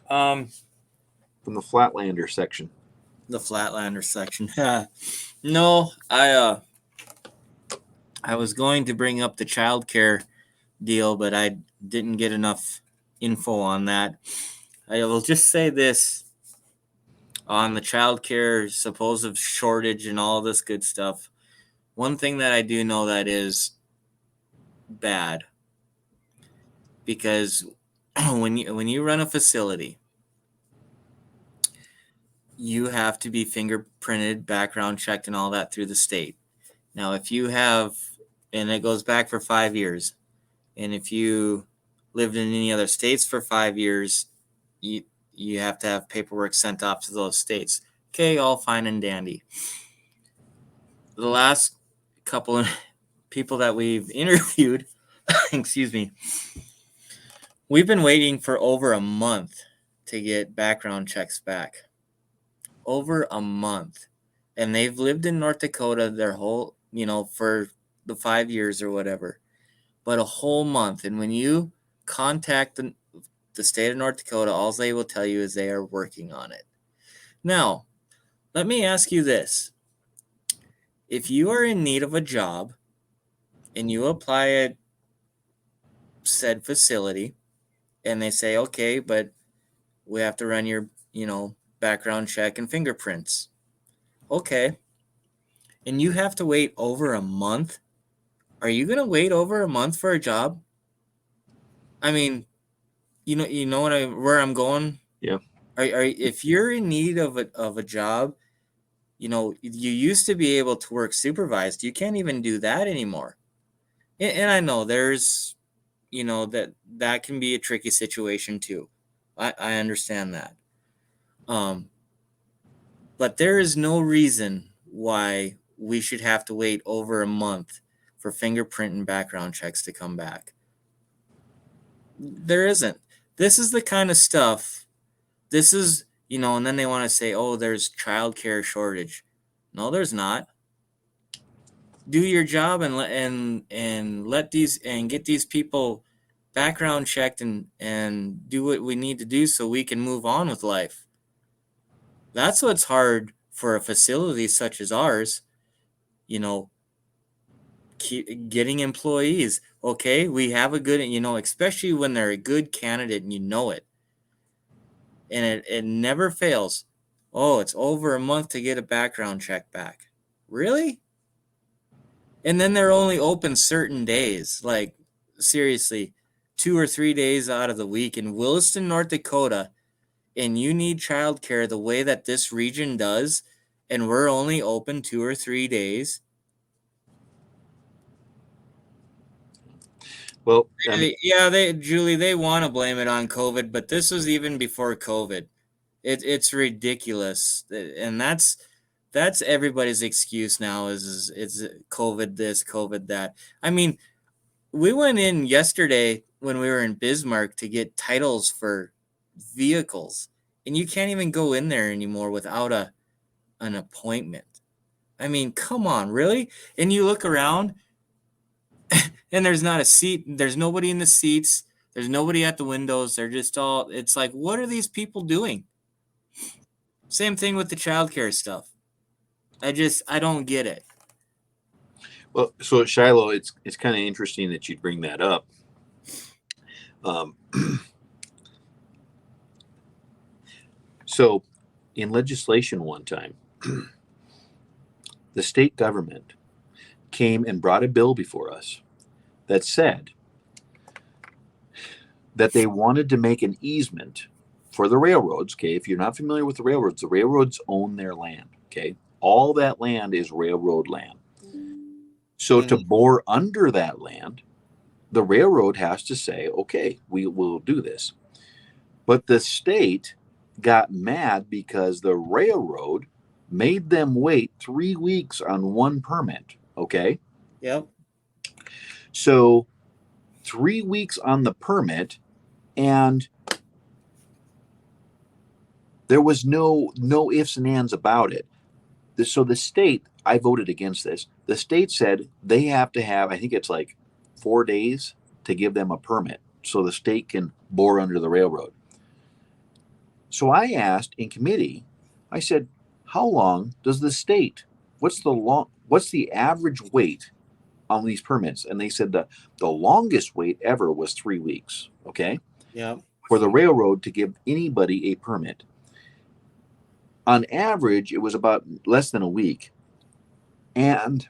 [SPEAKER 2] Um,
[SPEAKER 1] from the Flatlander section?
[SPEAKER 2] the Flatlander section. No, I was going to bring up the childcare deal, but I didn't get enough info on that. I will just say this on the childcare supposed shortage and all this good stuff. One thing that I do know that is bad, because when you run a facility, you have to be fingerprinted, background checked, and all that through the state. Now, if you have, and it goes back for 5 years, and if you lived in any other states for 5 years, you have to have paperwork sent off to those states. Okay, all fine and dandy. The last couple of people that we've interviewed, excuse me, we've been waiting for over a month to get background checks back. Over a month. And they've lived in North Dakota their whole, for the 5 years or whatever. But a whole month. And when you contact the state of North Dakota, all they will tell you is they are working on it. Now, let me ask you this. If you are in need of a job and you apply at said facility and they say, okay, but we have to run your, background check and fingerprints. Okay. And you have to wait over a month. Are you going to wait over a month for a job? I mean, you know where I'm going?
[SPEAKER 1] Yeah.
[SPEAKER 2] If you're in need of a job, you used to be able to work supervised. You can't even do that anymore. And I know there's, that can be a tricky situation too. I understand that. But there is no reason why we should have to wait over a month for fingerprint and background checks to come back. There isn't. This is the kind of stuff. This is, and then they want to say, oh, there's childcare shortage. No, there's not. Do your job and let these and get these people background checked and do what we need to do so we can move on with life. That's what's hard for a facility such as ours, keep getting employees. Okay, we have a good, especially when they're a good candidate and it. And it never fails. Oh, it's over a month to get a background check back. Really? And then they're only open certain days. Like, seriously, 2 or 3 days out of the week in Williston, North Dakota, and you need childcare the way that this region does, and we're only open 2 or 3 days.
[SPEAKER 1] Well,
[SPEAKER 2] Julie, they want to blame it on COVID, but this was even before COVID. It's ridiculous, and that's everybody's excuse now is COVID this, COVID that. I mean, we went in yesterday when we were in Bismarck to get titles for vehicles, and you can't even go in there anymore without an appointment. I mean, come on, really? And you look around, and there's not a seat. There's nobody in the seats. There's nobody at the windows. They're just all. It's like, what are these people doing? Same thing with the childcare stuff. I don't get it.
[SPEAKER 1] well, so Shilo, it's kind of interesting that you'd bring that up. Um, so, in legislation one time, the state government came and brought a bill before us that said that they wanted to make an easement for the railroads. Okay, if you're not familiar with the railroads own their land. Okay, all that land is railroad land. So to bore under that land, the railroad has to say, okay, we will do this. But the state got mad because the railroad made them wait 3 weeks on one permit. Okay.
[SPEAKER 2] Yep.
[SPEAKER 1] So 3 weeks on the permit, and there was no ifs and ands about it. So the state, I voted against this. The state said they have to have, I think it's like 4 days to give them a permit so the state can bore under the railroad. So I asked in committee, I said, how long does the state, what's the average wait on these permits? And they said the longest wait ever was 3 weeks. Okay.
[SPEAKER 2] Yeah.
[SPEAKER 1] For the railroad to give anybody a permit. On average, it was about less than a week. And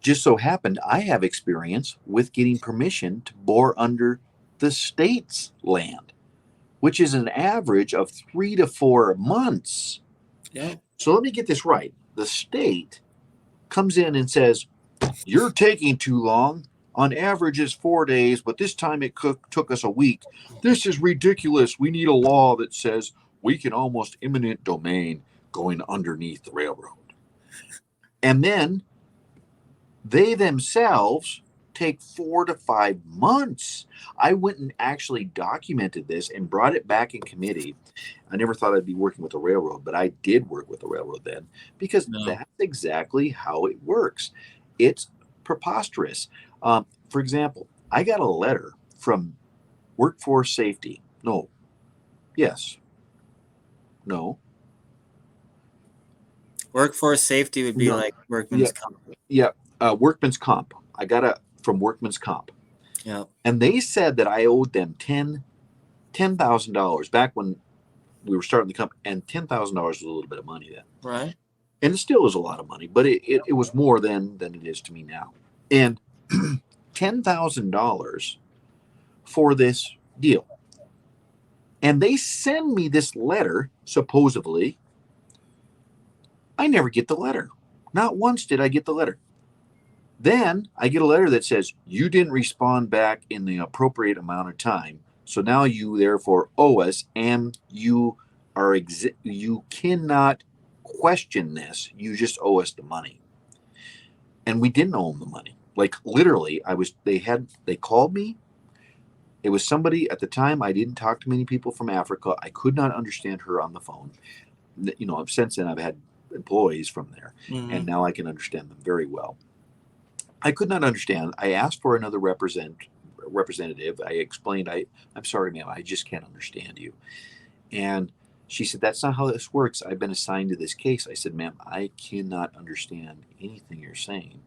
[SPEAKER 1] just so happened, I have experience with getting permission to bore under the state's land, which is an average of 3 to 4 months.
[SPEAKER 2] Yeah.
[SPEAKER 1] So let me get this right. The state comes in and says, you're taking too long. On average, it's 4 days, but this time it took us a week. This is ridiculous. We need a law that says we can almost eminent domain going underneath the railroad. And then they themselves take 4 to 5 months. I went and actually documented this and brought it back in committee. I never thought I'd be working with the railroad, but I did work with the railroad then because that's exactly how it works. It's preposterous. For example, I got a letter from Workforce Safety. No. Yes. No.
[SPEAKER 2] Workforce safety would be like workman's comp.
[SPEAKER 1] Yeah. Workman's comp. I got it from Workman's Comp.
[SPEAKER 2] Yeah.
[SPEAKER 1] And they said that I owed them $10,000 back when we were starting the company, and $10,000 was a little bit of money then.
[SPEAKER 2] Right.
[SPEAKER 1] And it still is a lot of money, but it was more than it is to me now. And $10,000 for this deal. And they send me this letter, supposedly. I never get the letter. Not once did I get the letter. Then I get a letter that says, you didn't respond back in the appropriate amount of time. So now you therefore owe us, and you cannot question this. You just owe us the money. And we didn't owe them the money. Like literally, they called me. It was somebody at the time. I didn't talk to many people from Africa. I could not understand her on the phone. You know, since then I've had employees from there, and now I can understand them very well. I could not understand. I asked for another representative. I explained, I'm sorry, ma'am, I just can't understand you. And she said, that's not how this works. I've been assigned to this case. I said, ma'am, I cannot understand anything you're saying.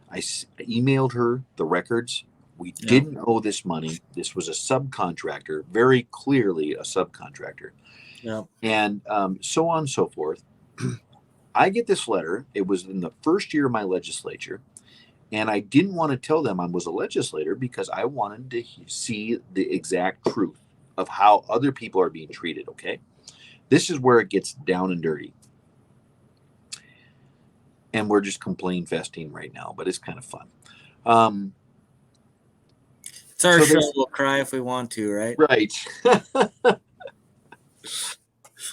[SPEAKER 1] I emailed her the records. We didn't owe this money. This was a subcontractor, very clearly a subcontractor.
[SPEAKER 2] Yeah.
[SPEAKER 1] And so on and so forth. I get this letter. It was in the first year of my legislature. And I didn't want to tell them I was a legislator because I wanted to see the exact truth of how other people are being treated. Okay. This is where it gets down and dirty. And we're just complaint festing right now, but it's kind of fun.
[SPEAKER 2] It's our
[SPEAKER 1] So
[SPEAKER 2] show. We'll cry if we want to, right?
[SPEAKER 1] Right.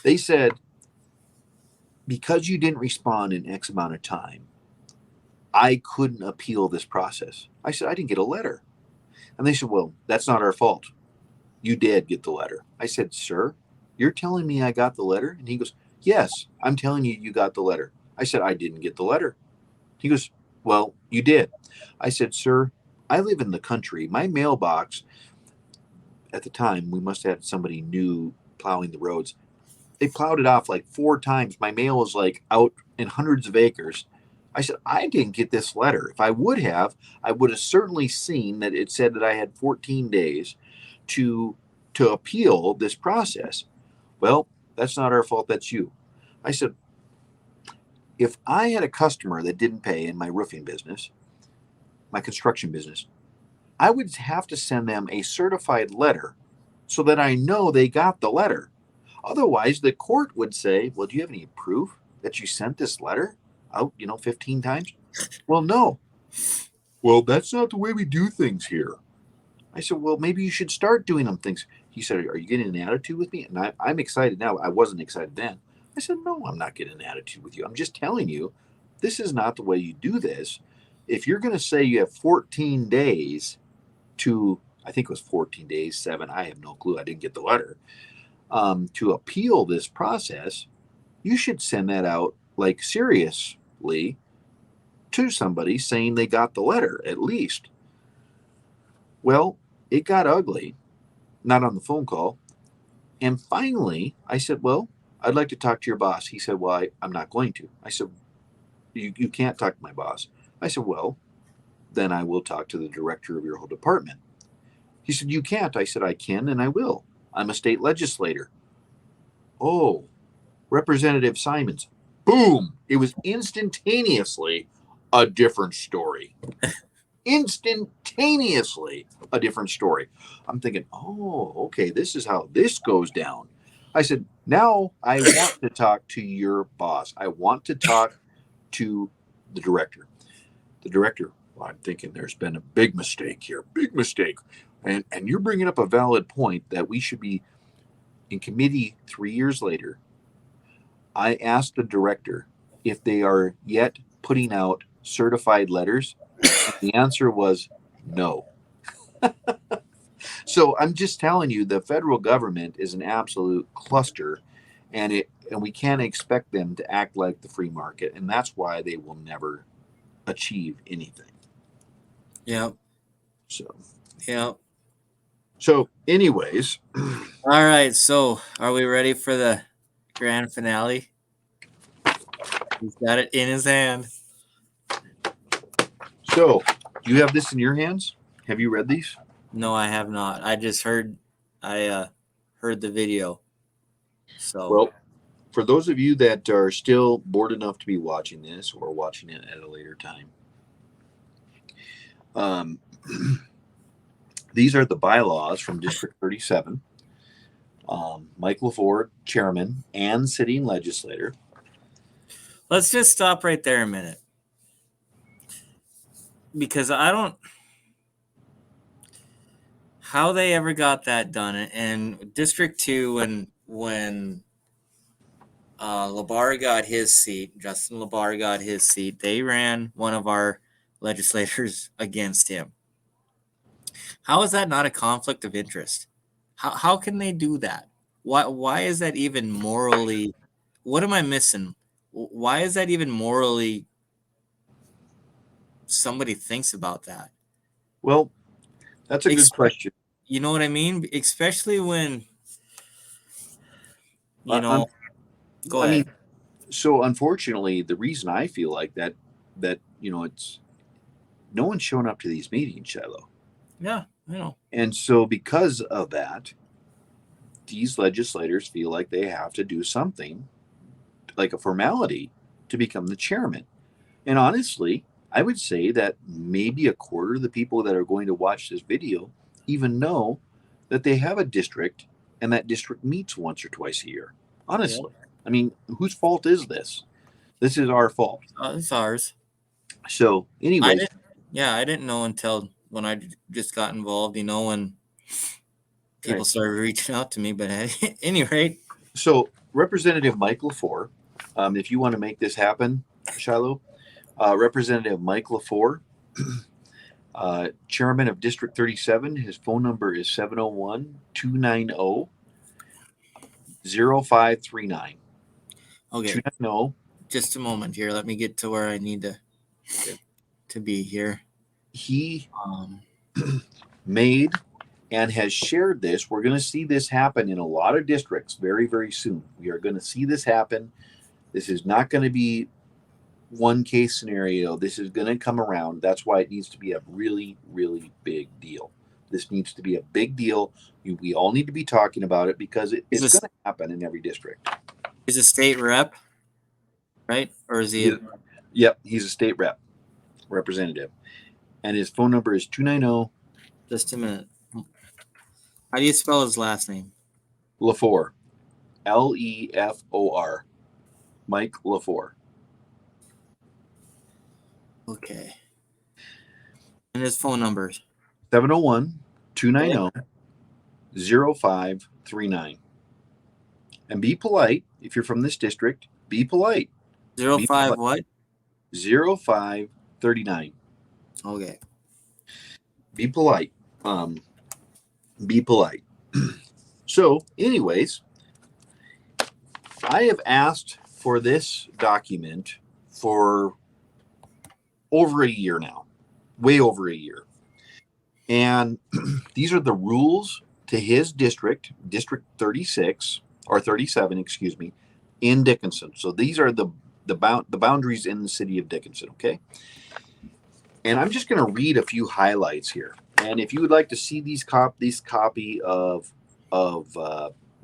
[SPEAKER 1] They said, because you didn't respond in X amount of time, I couldn't appeal this process. I said, I didn't get a letter. And they said, well, that's not our fault. You did get the letter. I said, sir, you're telling me I got the letter? And he goes, yes, I'm telling you, you got the letter. I said, I didn't get the letter. He goes, well, you did. I said, sir, I live in the country. My mailbox, at the time, we must have had somebody new plowing the roads. They plowed it off like 4 times. My mail was like out in hundreds of acres. I said, I didn't get this letter. If I would have, I would have certainly seen that it said that I had 14 days to appeal this process. Well, that's not our fault. That's you. I said, if I had a customer that didn't pay in my roofing business, my construction business, I would have to send them a certified letter so that I know they got the letter. Otherwise, the court would say, well, do you have any proof that you sent this letter out, 15 times? Well, no. Well, that's not the way we do things here. I said, well, maybe you should start doing them things. He said, are you getting an attitude with me? And I'm excited now. I wasn't excited then. I said, no, I'm not getting an attitude with you. I'm just telling you, this is not the way you do this. If you're going to say you have 14 days to, I think it was 14 days, 7, I have no clue. I didn't get the letter, to appeal this process, you should send that out like seriously to somebody saying they got the letter at least. Well, it got ugly, not on the phone call. And finally, I said, well, I'd like to talk to your boss. He said, well, I'm not going to. I said, you can't talk to my boss. I said, well, then I will talk to the director of your whole department. He said, you can't. I said, I can and I will. I'm a state legislator. Oh, Representative Simons. Boom. It was instantaneously a different story. Instantaneously a different story. I'm thinking, oh, okay, this is how this goes down. I said, now I want to talk to your boss. I want to talk to the director. The director, well, I'm thinking there's been a big mistake here, big mistake. And you're bringing up a valid point that we should be in committee 3 years later. I asked the director if they are yet putting out certified letters. The answer was no. So I'm just telling you, the federal government is an absolute cluster, and we can't expect them to act like the free market, and that's why they will never achieve anything.
[SPEAKER 2] Yep.
[SPEAKER 1] So.
[SPEAKER 2] Yep.
[SPEAKER 1] So, anyways.
[SPEAKER 2] All right. So, are we ready for the grand finale? He's got it in his hand.
[SPEAKER 1] So, do you have this in your hands? Have you read these?
[SPEAKER 2] No, I have not. I just heard the video. So,
[SPEAKER 1] well, for those of you that are still bored enough to be watching this or watching it at a later time, these are the bylaws from District 37. Mike LaFord, chairman and sitting legislator.
[SPEAKER 2] Let's just stop right there a minute. Because I don't... How they ever got that done. And District 2, when LaBar got his seat, Justin LaBar got his seat, they ran one of our legislators against him. How is that not a conflict of interest? How can they do that? Why is that even morally? What am I missing? Why is that even morally? Somebody thinks about that.
[SPEAKER 1] Well, that's a good question.
[SPEAKER 2] You know what I mean? Especially when, go ahead.
[SPEAKER 1] I mean, so unfortunately, the reason I feel like that it's no one's showing up to these meetings, Shilo.
[SPEAKER 2] Yeah, I know.
[SPEAKER 1] And so because of that, these legislators feel like they have to do something like a formality to become the chairman. And honestly, I would say that maybe a quarter of the people that are going to watch this video even know that they have a district and that district meets once or twice a year. Honestly, I mean, whose fault is this? This is our fault.
[SPEAKER 2] It's ours.
[SPEAKER 1] So, anyways,
[SPEAKER 2] I didn't know until when I just got involved, when people started reaching out to me. But at any rate.
[SPEAKER 1] So, Representative Mike LaFour, if you want to make this happen, Shilo, Representative Mike LaFour, chairman of District 37, his phone number is 701-290-0539.
[SPEAKER 2] Okay.
[SPEAKER 1] 290.
[SPEAKER 2] Just a moment here. Let me get to where I need to be here.
[SPEAKER 1] He made and has shared this. We're going to see this happen in a lot of districts very, very soon. We are going to see this happen. This is not going to be one case scenario. This is going to come around. That's why it needs to be a really, really big deal. This needs to be a big deal. We all need to be talking about it because it's going to happen in every district.
[SPEAKER 2] He's a state rep, right? Or is he?
[SPEAKER 1] Yep, he's a state representative. And his phone number is 290.
[SPEAKER 2] Just a minute. How do you spell his last name?
[SPEAKER 1] LaFour. LEFOR. Mike LaFour.
[SPEAKER 2] Okay. And his phone numbers?
[SPEAKER 1] 701-290-0539. And be polite. If you're from this district, be polite.
[SPEAKER 2] 05 what?
[SPEAKER 1] 0539.
[SPEAKER 2] Okay.
[SPEAKER 1] Be polite. Be polite. So, anyways, I have asked for this document for over a year now, way over a year. And these are the rules to his district, District 36 or 37, excuse me, in Dickinson. So these are the boundaries in the city of Dickinson, okay? And I'm just going to read a few highlights here. And if you would like to see these copy of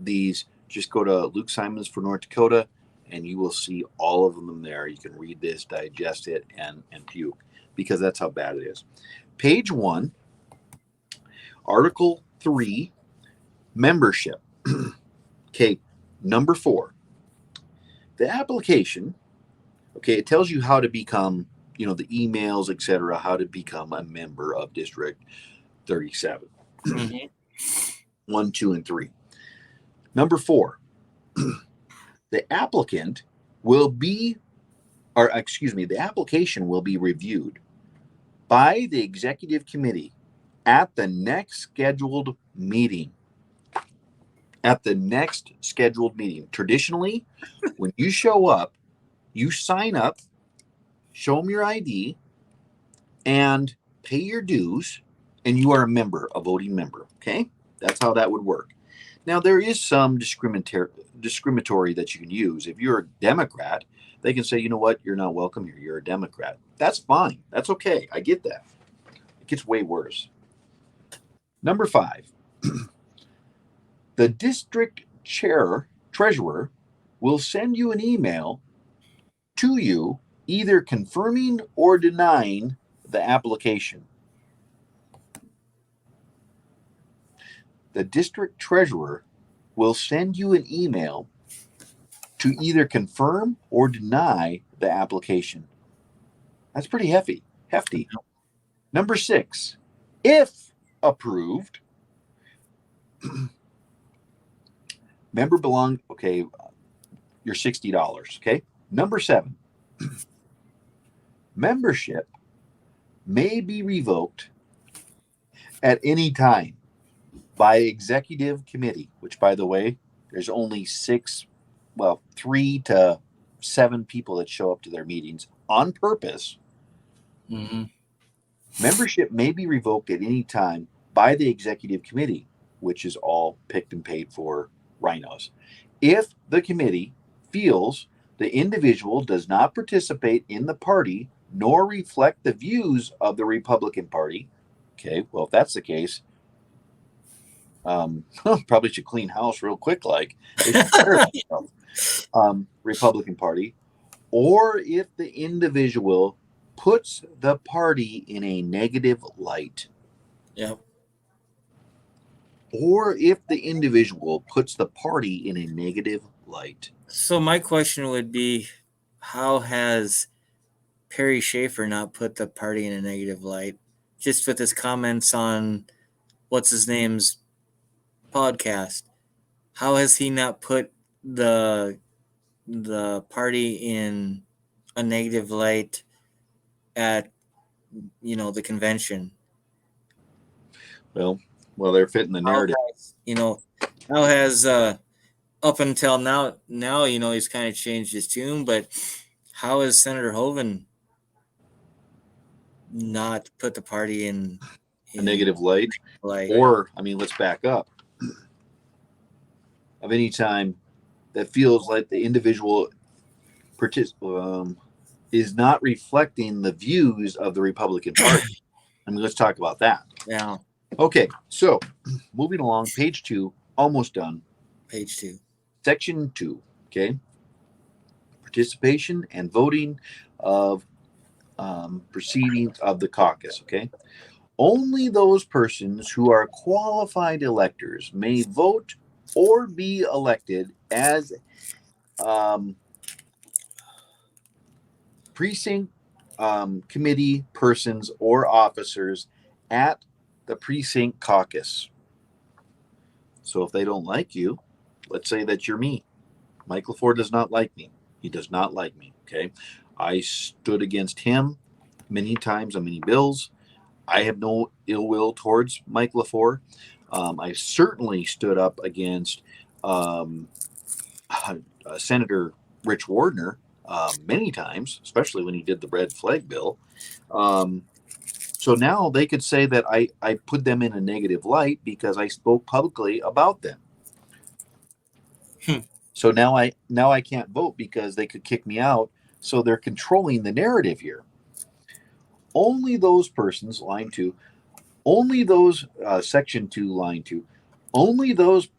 [SPEAKER 1] these, just go to Luke Simons for North Dakota, and you will see all of them there. You can read this, digest it, and puke, because that's how bad it is. Page 1, Article 3, membership. Okay, number 4. The application, okay, it tells you how to become, the emails, etc., how to become a member of District 37. 1, 2, and 3. Number 4, the application will be reviewed by the executive committee at the next scheduled meeting. Traditionally, when you show up, you sign up, show them your ID, and pay your dues, and you are a member, a voting member. Okay? That's how that would work. Now, there is some discriminatory that you can use. If you're a Democrat, they can say, you know what, you're not welcome here. You're a Democrat. That's fine. That's okay. I get that. It gets way worse. Number 5, the district treasurer will send you an email to you either confirming or denying the application. The district treasurer will send you an email to either confirm or deny the application. That's pretty hefty. Number 6, if approved, member belong, okay, you're $60, okay? Number 7, membership may be revoked at any time by executive committee, which, by the way, there's only 3 to 7 people that show up to their meetings on purpose. Membership may be revoked at any time by the executive committee, which is all picked and paid for rhinos. If the committee feels the individual does not participate in the party nor reflect the views of the Republican Party, okay, well, if that's the case, probably should clean house real quick, like they should Republican Party, or if the individual puts the party in a negative light.
[SPEAKER 2] Yep.
[SPEAKER 1] Or if the individual puts the party in a negative light.
[SPEAKER 2] So my question would be, how has Perry Schaefer not put the party in a negative light? Just with his comments on what's his name's podcast, how has he not put the party in a negative light at the convention?
[SPEAKER 1] Well, they're fitting the narrative.
[SPEAKER 2] How has up until now he's kind of changed his tune, but how has Senator Hoeven not put the party in
[SPEAKER 1] A negative light? Or, let's back up. Of any time that feels like the individual is not reflecting the views of the Republican Party. Let's talk about that.
[SPEAKER 2] Yeah.
[SPEAKER 1] Okay, so moving along, page 2, almost done.
[SPEAKER 2] Page 2.
[SPEAKER 1] Section 2, okay? Participation and voting of proceedings of the caucus, okay? Only those persons who are qualified electors may vote or be elected as precinct committee persons or officers at the precinct caucus. So if they don't like you, let's say that you're me. Mike LaFleur does not like me. He does not like me, okay? I stood against him many times on many bills. I have no ill will towards Mike LaFleur. I certainly stood up against Senator Rich Wardner many times, especially when he did the red flag bill. So now they could say that I put them in a negative light because I spoke publicly about them. So now I can't vote because they could kick me out. So they're controlling the narrative here. Only those persons, line 2, only those, section 2, line 2, only those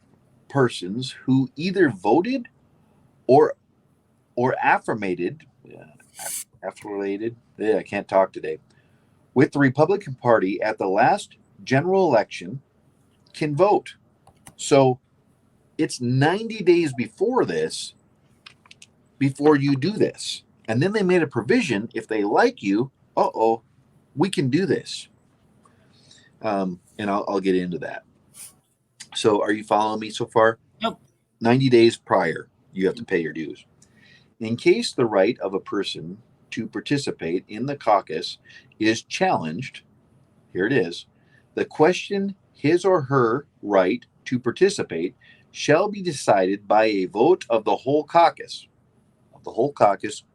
[SPEAKER 1] persons who either voted or affirmated, I can't talk today, with the Republican Party at the last general election can vote. So it's 90 days before this, before you do this. And then they made a provision, if they like you, we can do this. And I'll get into that. So are you following me so far?
[SPEAKER 2] Yep.
[SPEAKER 1] 90 days prior, you have to pay your dues. In case the right of a person to participate in the caucus is challenged, here it is, the question his or her right to participate shall be decided by a vote of the whole caucus,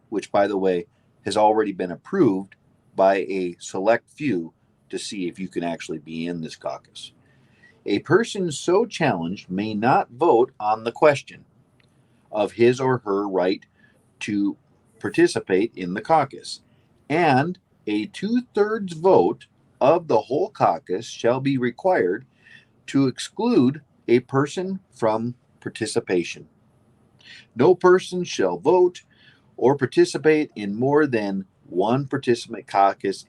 [SPEAKER 1] which, by the way, has already been approved by a select few to see if you can actually be in this caucus. A person so challenged may not vote on the question of his or her right to participate in the caucus, and a 2/3 vote of the whole caucus shall be required to exclude a person from participation. No person shall vote or participate in more than one participant caucus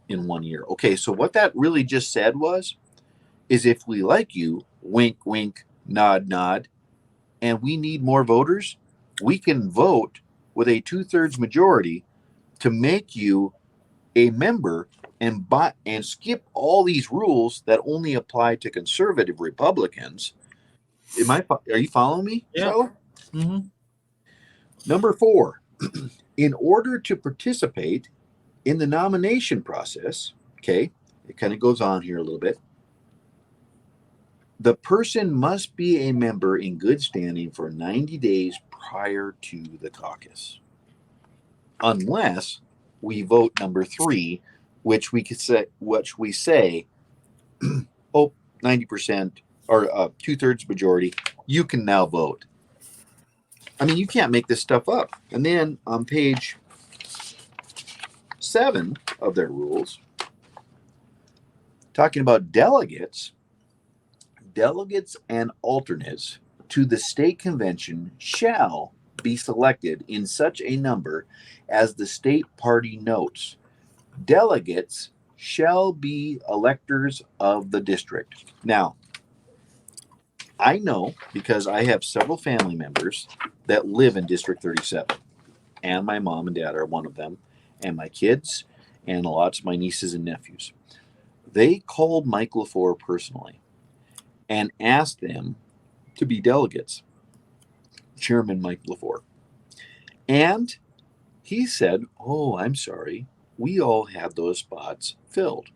[SPEAKER 1] in 1 year. Okay, so what that really just said is if we like you, wink, wink, nod, nod, and we need more voters, we can vote with a 2/3 majority to make you a member and skip all these rules that only apply to conservative Republicans. Are you following me?
[SPEAKER 2] Yeah.
[SPEAKER 1] Shilo?
[SPEAKER 2] Mm-hmm.
[SPEAKER 1] Number 4, in order to participate in the nomination process, okay, it kind of goes on here a little bit. The person must be a member in good standing for 90 days prior to the caucus, unless we vote number 3, which we say 90% or 2/3 majority, you can now vote. You can't make this stuff up. And then on page 7 of their rules, talking about delegates and alternates to the state convention shall be selected in such a number as the state party notes. Delegates shall be electors of the district. Now, I know because I have several family members that live in District 37, and my mom and dad are one of them, and my kids, and lots of my nieces and nephews. They called Mike LaFleur personally and asked them to be delegates, Chairman Mike LaFleur. And he said, "Oh, I'm sorry. We all had those spots filled,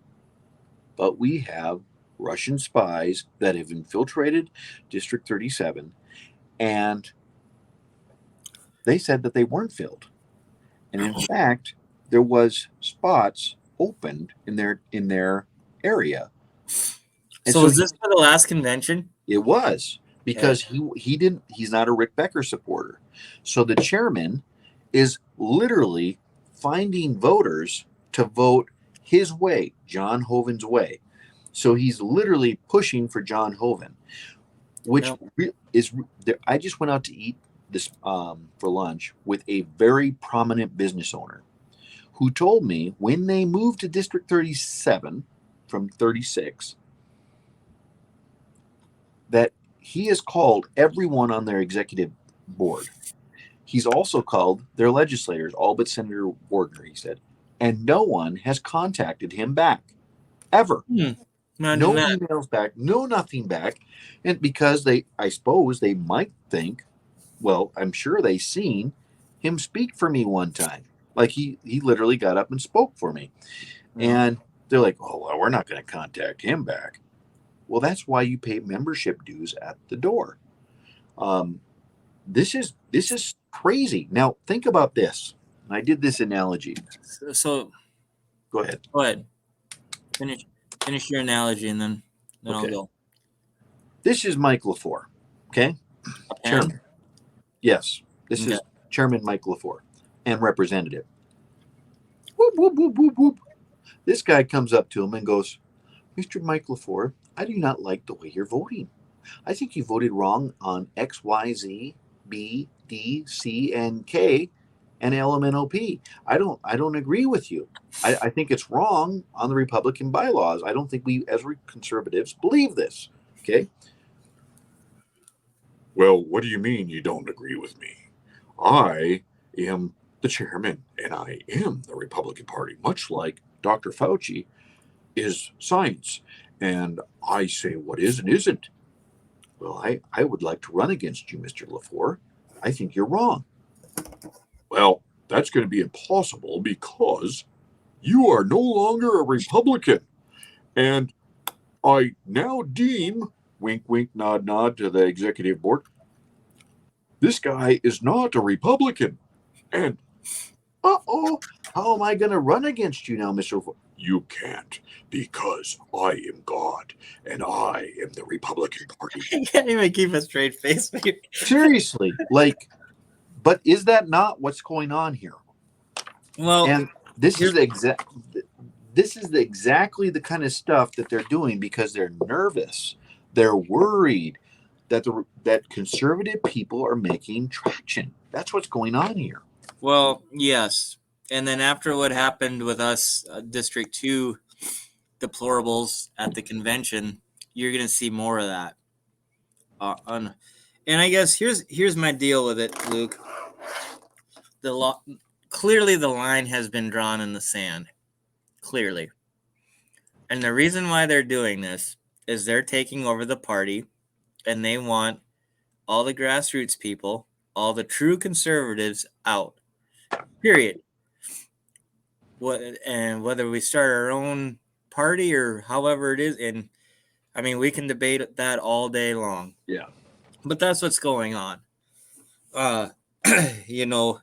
[SPEAKER 1] but we have Russian spies that have infiltrated District 37, and they said that they weren't filled. And in fact, there was spots opened in their area." And
[SPEAKER 2] So
[SPEAKER 1] so
[SPEAKER 2] is this for the last convention?
[SPEAKER 1] it was
[SPEAKER 2] Okay.
[SPEAKER 1] because he's not a Rick Becker supporter. So the chairman is literally finding voters to vote his way, John Hoeven's way. So he's literally pushing for John Hoeven, which
[SPEAKER 2] Yep.
[SPEAKER 1] is I just went out to eat this for lunch with a very prominent business owner who told me when they moved to District 37 from 36 that he has called everyone on their executive board. He's also called their legislators, all but Senator Wardner, he said, and no one has contacted him back ever.
[SPEAKER 2] Imagine
[SPEAKER 1] No
[SPEAKER 2] that.
[SPEAKER 1] emails back, no nothing back. And because I suppose they might think, well, I'm sure they seen him speak for me one time. Like he literally got up and spoke for me.
[SPEAKER 2] Yeah.
[SPEAKER 1] And they're like, "Oh, well, we're not going to contact him back." Well, that's why you pay membership dues at the door. Um, this is crazy. Now think about this. I did this analogy.
[SPEAKER 2] So
[SPEAKER 1] Go ahead.
[SPEAKER 2] go ahead. Finish finish your analogy and then I'll
[SPEAKER 1] Okay.
[SPEAKER 2] go.
[SPEAKER 1] This is Mike LaFleur. Okay.
[SPEAKER 2] A pen?
[SPEAKER 1] Chairman. Yes. This
[SPEAKER 2] Okay.
[SPEAKER 1] is Chairman Mike LaFleur and Representative. Whoop, whoop, whoop, whoop, whoop. This guy comes up to him and goes, "Mr. Mike LaFleur, I do not like the way you're voting. I think you voted wrong on X, Y, Z, B, D, C, and K, and L, M, N, O, P. I don't agree with you. I think it's wrong on the Republican bylaws. I don't think we, as conservatives, believe this." Okay. "Well, what do you mean you don't agree with me? I am the chairman, and I am the Republican Party, much like Dr. Fauci is science, and I say what is and isn't." "Well, I would like to run against you, Mr. LaFleur. I think you're wrong." "Well, that's going to be impossible because you are no longer a Republican. And I now deem, wink, wink, nod, nod to the executive board, this guy is not a Republican. And how am I going to run against you now, Mr. LaFleur?" "You can't because I am God and I am the Republican Party."
[SPEAKER 2] You can't even keep a straight face.
[SPEAKER 1] Seriously, like, but is that not what's going on here?
[SPEAKER 2] Well,
[SPEAKER 1] And this is
[SPEAKER 2] here's
[SPEAKER 1] exactly the kind of stuff that they're doing because they're nervous. They're worried that conservative people are making traction. That's what's going on here.
[SPEAKER 2] well, yes. And then after what happened with us, District 2 deplorables at the convention, you're going to see more of that. And I guess here's my deal with it, Luke. Clearly the line has been drawn in the sand. Clearly. And the reason why they're doing this is they're taking over the party and they want all the grassroots people, all the true conservatives out. Period. And whether we start our own party or however it is, and I mean we can debate that all day long.
[SPEAKER 1] Yeah.
[SPEAKER 2] But that's what's going on. Uh you know,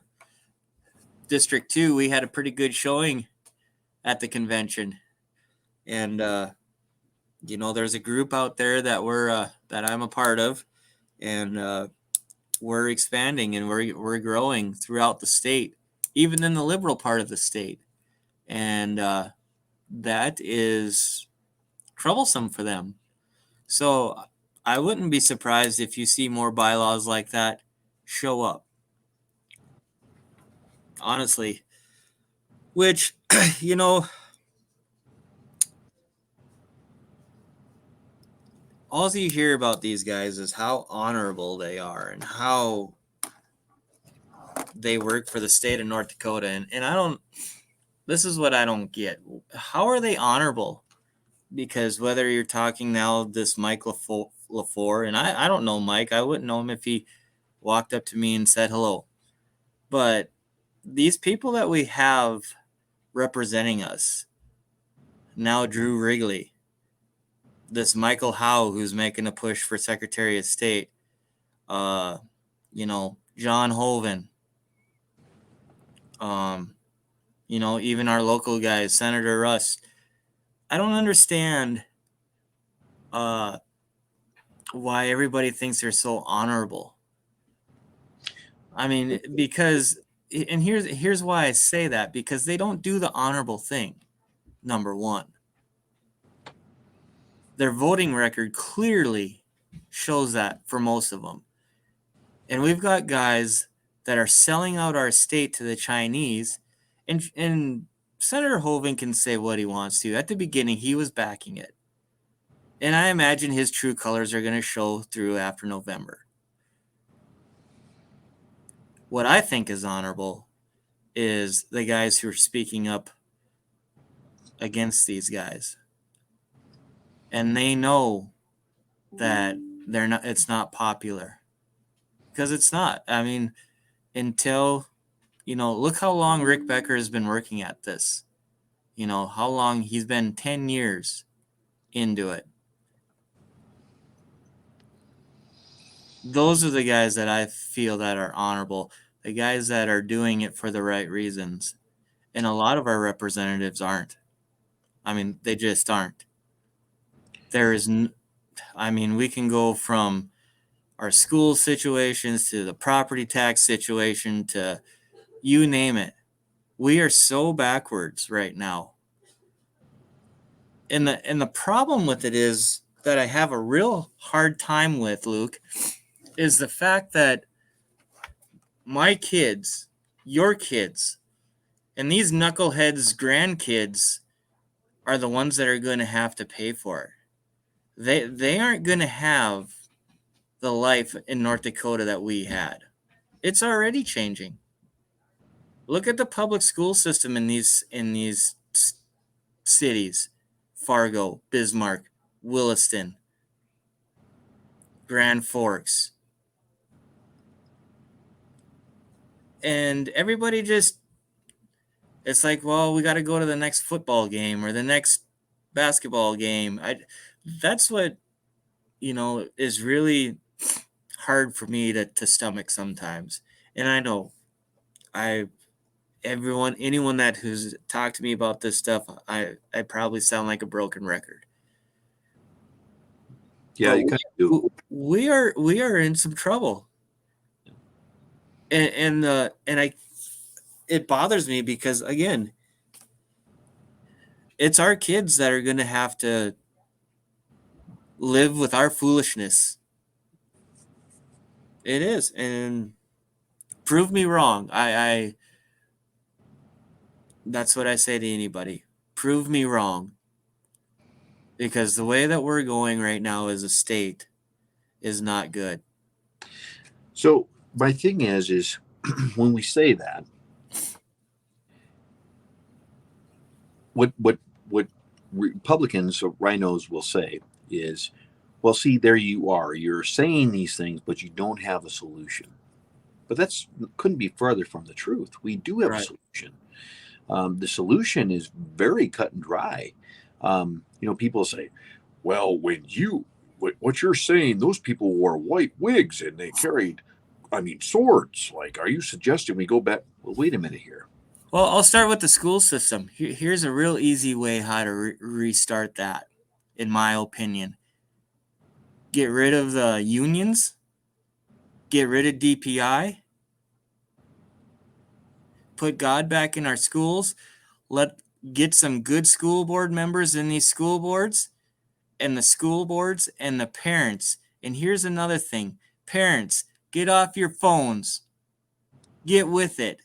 [SPEAKER 2] District 2, we had a pretty good showing at the convention. And you know, there's a group out there that that I'm a part of, and we're expanding and we're growing throughout the state, even in the liberal part of the state, and that is troublesome for them. So I wouldn't be surprised if you see more bylaws like that show up. honestly. Which, you know, all you hear about these guys is how honorable they are and how they work for the state of North Dakota. And I don't, this is what I don't get. How are they honorable? Because whether you're talking now, this Mike LaFleur, and I don't know Mike, I wouldn't know him if he walked up to me and said hello. But these people that we have representing us, now Drew Wrigley, this Michael Howe, who's making a push for Secretary of State, you know, John Hoven, you know, even our local guys, Senator Russ. I don't understand why everybody thinks they're so honorable. I mean, because, and here's why I say that, because they don't do the honorable thing. Number one, their voting record clearly shows that for most of them. And we've got guys that are selling out our state to the Chinese, and Senator Hoven can say what he wants to. At the beginning, he was backing it. And I imagine his true colors are going to show through after November. What I think is honorable is the guys who are speaking up against these guys. And they know that they're not, it's not popular. Because it's not. I mean, until, you know, look how long Rick Becker has been working at this. You know, how long he's been 10 years into it. Those are the guys that I feel that are honorable, the guys that are doing it for the right reasons. And a lot of our representatives aren't. I mean, they just aren't. There is, I mean, we can go from our school situations to the property tax situation to you name it. We are so backwards right now. And the problem with it is that I have a real hard time with, Luke, is the fact that my kids, your kids, and these knuckleheads' grandkids are the ones that are going to have to pay for it. They aren't going to have the life in North Dakota that we had. It's already changing. Look at the public school system in these cities: Fargo, Bismarck, Williston, Grand Forks. And everybody just, it's like, well, we got to go to the next football game or the next basketball game. That's what, you know, is really hard for me to stomach sometimes. And I know anyone that who's talked to me about this stuff, I probably sound like a broken record.
[SPEAKER 1] Yeah,
[SPEAKER 2] But
[SPEAKER 1] you kind of do.
[SPEAKER 2] we are in some trouble. And it bothers me because, again, it's our kids that are going to have to live with our foolishness. It is. And prove me wrong. I that's what I say to anybody. Prove me wrong. Because the way that we're going right now as a state is not good.
[SPEAKER 1] So my thing is when we say that, what Republicans or rhinos will say is, well, see, there you are. You're saying these things, but you don't have a solution. But that's couldn't be further from the truth. We do have a
[SPEAKER 2] Right.
[SPEAKER 1] solution. The solution is very cut and dry. You know, people say, well, what you're saying, those people wore white wigs and they carried, I mean, swords. Like, are you suggesting we go back? Well, wait a minute here.
[SPEAKER 2] Well, I'll start with the school system. Here's a real easy way how to restart that, in my opinion. Get rid of the unions. Get rid of DPI. Put God back in our schools. Get some good school board members in these school boards, and the school boards and the parents. And here's another thing. Parents, get off your phones. Get with it.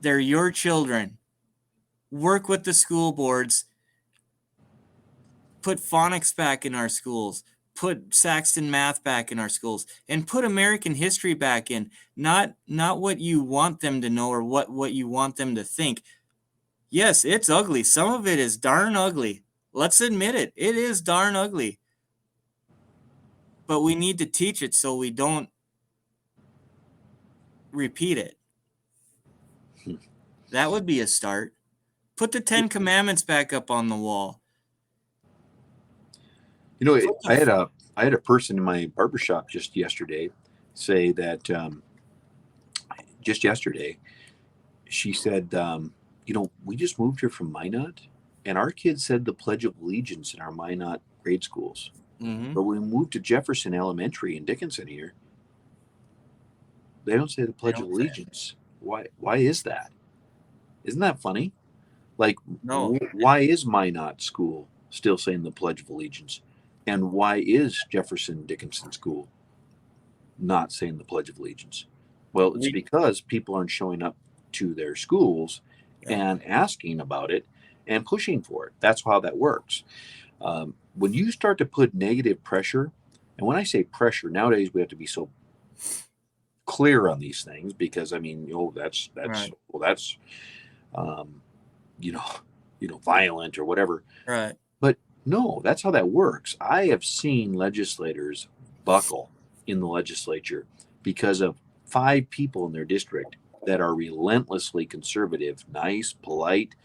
[SPEAKER 2] They're your children. Work with the school boards. Put phonics back in our schools. Put Saxton math back in our schools, and put American history back in. Not what you want them to know or what you want them to think. Yes, it's ugly. Some of it is darn ugly. Let's admit it. It is darn ugly. But we need to teach it so we don't repeat it. That would be a start. Put the 10 Commandments back up on the wall.
[SPEAKER 1] You know, I had a person in my barbershop just yesterday say that just yesterday, she said, you know, we just moved here from Minot, and our kids said the Pledge of Allegiance in our Minot grade schools.
[SPEAKER 2] Mm-hmm.
[SPEAKER 1] But when we moved to Jefferson Elementary in Dickinson here, they don't say the Pledge of Allegiance. Why is that? Isn't that funny? Like,
[SPEAKER 2] No.
[SPEAKER 1] Why is Minot School still saying the Pledge of Allegiance? And why is Jefferson Dickinson School not saying the Pledge of Allegiance? Well, it's because people aren't showing up to their schools and asking about it and pushing for it. That's how that works. When you start to put negative pressure, and when I say pressure, nowadays we have to be so clear on these things because I mean, that's
[SPEAKER 2] Right.
[SPEAKER 1] well, that's violent or whatever.
[SPEAKER 2] Right.
[SPEAKER 1] But no, that's how that works. I have seen legislators buckle in the legislature because of 5 people in their district that are relentlessly conservative, nice, polite,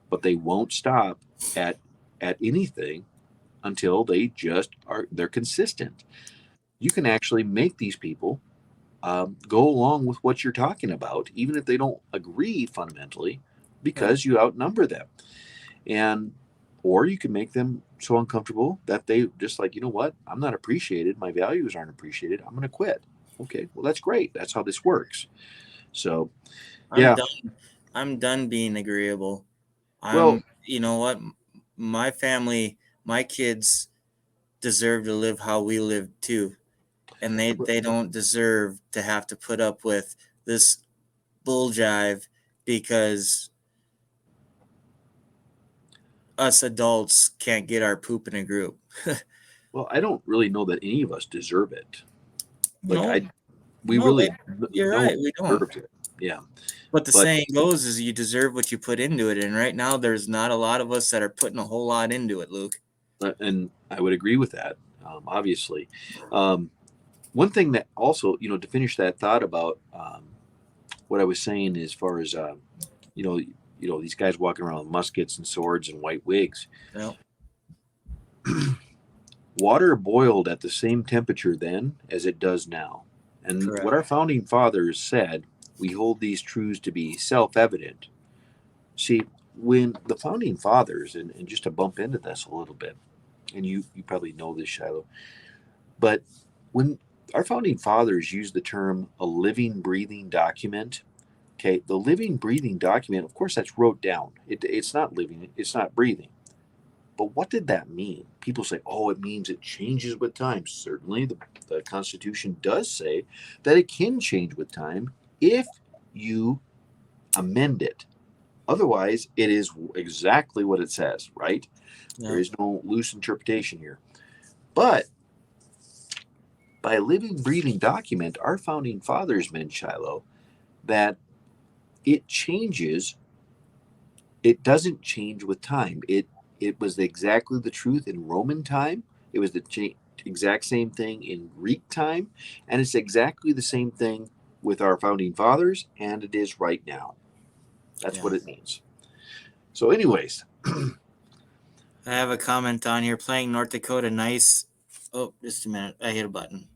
[SPEAKER 1] but they won't stop at anything until they're consistent. You can actually make these people go along with what you're talking about, even if they don't agree fundamentally, because you outnumber them. And or you can make them so uncomfortable that they just like, you know what, I'm not appreciated, my values aren't appreciated, I'm going to quit. Okay, well, that's great, that's how this works. So
[SPEAKER 2] I'm done being agreeable.
[SPEAKER 1] well,
[SPEAKER 2] You know what, my family, my kids deserve to live how we live too, and they don't deserve to have to put up with this bull jive because us adults can't get our poop in a group.
[SPEAKER 1] well, I don't really know that any of us deserve it. Like
[SPEAKER 2] No, you're right, we don't.
[SPEAKER 1] Deserves it. Yeah.
[SPEAKER 2] But the saying goes is you deserve what you put into it, and right now there's not a lot of us that are putting a whole lot into it, Luke.
[SPEAKER 1] And I would agree with that, obviously. One thing that also, to finish that thought about what I was saying as far as, these guys walking around with muskets and swords and white wigs.
[SPEAKER 2] Yep.
[SPEAKER 1] Water boiled at the same temperature then as it does now. And
[SPEAKER 2] Correct.
[SPEAKER 1] What our founding fathers said, we hold these truths to be self-evident. See, when the founding fathers, and just to bump into this a little bit, and you probably know this, Shilo, but when our founding fathers used the term a living, breathing document, okay, the living, breathing document, of course, that's wrote down. It's not living, it's not breathing. But what did that mean? People say, oh, it means it changes with time. Certainly, the Constitution does say that it can change with time if you amend it. Otherwise, it is exactly what it says, right? Yeah. There is no loose interpretation here. But by a living, breathing document, our founding fathers meant, Shilo, that it changes. It doesn't change with time. It was exactly the truth in Roman time. It was the exact same thing in Greek time. And it's exactly the same thing with our founding fathers, and it is right now. That's what it means. So anyways.
[SPEAKER 2] I have a comment on here. Playing North Dakota nice. Oh, just a minute. I hit a button.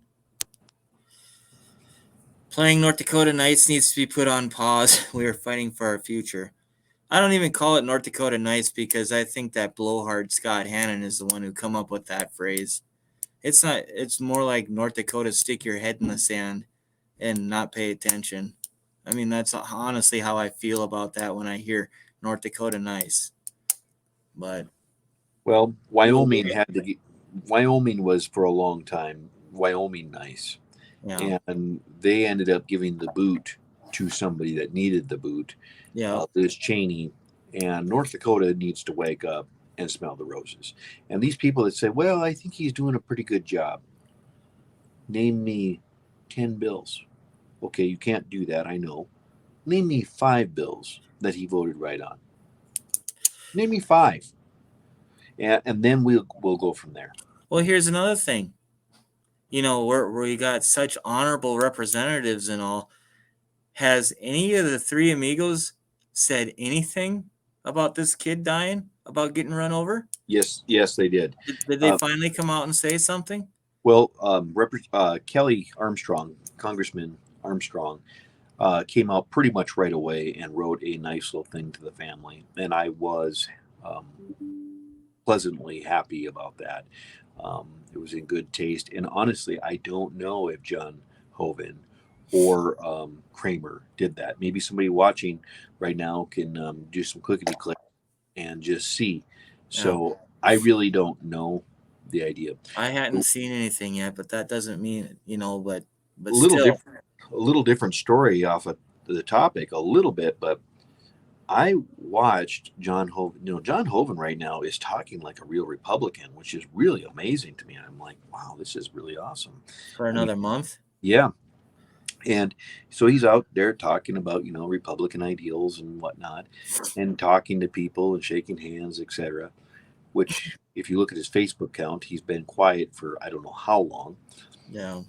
[SPEAKER 2] Playing North Dakota nice needs to be put on pause. We are fighting for our future. I don't even call it North Dakota nice because I think that blowhard Scott Hannon is the one who come up with that phrase. It's not. It's more like North Dakota stick your head in the sand and not pay attention. I mean, that's honestly how I feel about that when I hear North Dakota nice. But
[SPEAKER 1] well, Wyoming was for a long time Wyoming nice, and they ended up giving the boot to somebody that needed the boot,
[SPEAKER 2] Yeah.
[SPEAKER 1] Liz Cheney, and North Dakota needs to wake up and smell the roses. And these people that say, well, I think he's doing a pretty good job, name me 10 bills. Okay, you can't do that, I know. Name me 5 bills that he voted right on. Name me 5. And then we'll go from there.
[SPEAKER 2] Well, here's another thing. Where we got such honorable representatives and all. Has any of the three amigos said anything about this kid dying? About getting run over?
[SPEAKER 1] Yes, they did.
[SPEAKER 2] Did they finally come out and say something?
[SPEAKER 1] Well, Kelly Armstrong, Congressman Armstrong, came out pretty much right away and wrote a nice little thing to the family, and I was um, pleasantly happy about that. It was in good taste, and honestly, I don't know if John Hoven or Kramer did that. Maybe somebody watching right now can do some clickety click and just see.
[SPEAKER 2] Yeah.
[SPEAKER 1] So I really don't know the idea.
[SPEAKER 2] I hadn't seen anything yet, but that doesn't mean,
[SPEAKER 1] A
[SPEAKER 2] but
[SPEAKER 1] little
[SPEAKER 2] still.
[SPEAKER 1] different, a little different story off of the topic, a little bit, but I watched John Hoven. John Hoven right now is talking like a real Republican, which is really amazing to me. I'm like, wow, this is really awesome.
[SPEAKER 2] For
[SPEAKER 1] I mean,
[SPEAKER 2] another month?
[SPEAKER 1] yeah. And so he's out there talking about, Republican ideals and whatnot, and talking to people and shaking hands, etc. Which, if you look at his Facebook count, he's been quiet for I don't know how long.
[SPEAKER 2] Yeah.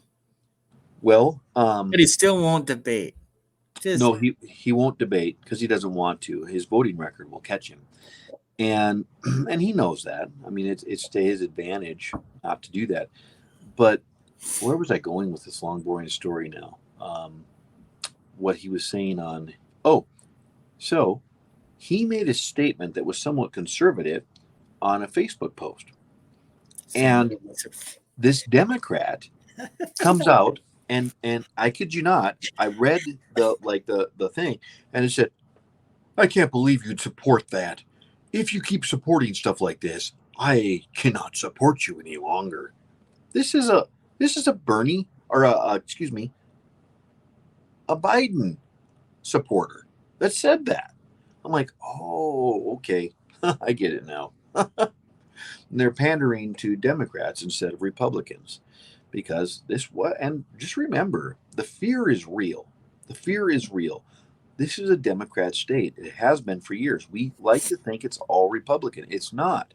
[SPEAKER 1] Well,
[SPEAKER 2] But he still won't debate. Just
[SPEAKER 1] no, he won't debate because he doesn't want to. His voting record will catch him, and and he knows that. I mean, it's to his advantage not to do that. But where was I going with this long, boring story now? What he was saying on oh, so he made a statement that was somewhat conservative on a Facebook post, and this Democrat comes out and I kid you not, I read the thing and it said, I can't believe you'd support that. If you keep supporting stuff like this, I cannot support you any longer. This is a Bernie or excuse me, a Biden supporter that said that. I'm like, oh, okay, I get it now. They're pandering to Democrats instead of Republicans because this what and just remember the fear is real. The fear is real. This is a Democrat state. It has been for years. We like to think it's all Republican. It's not.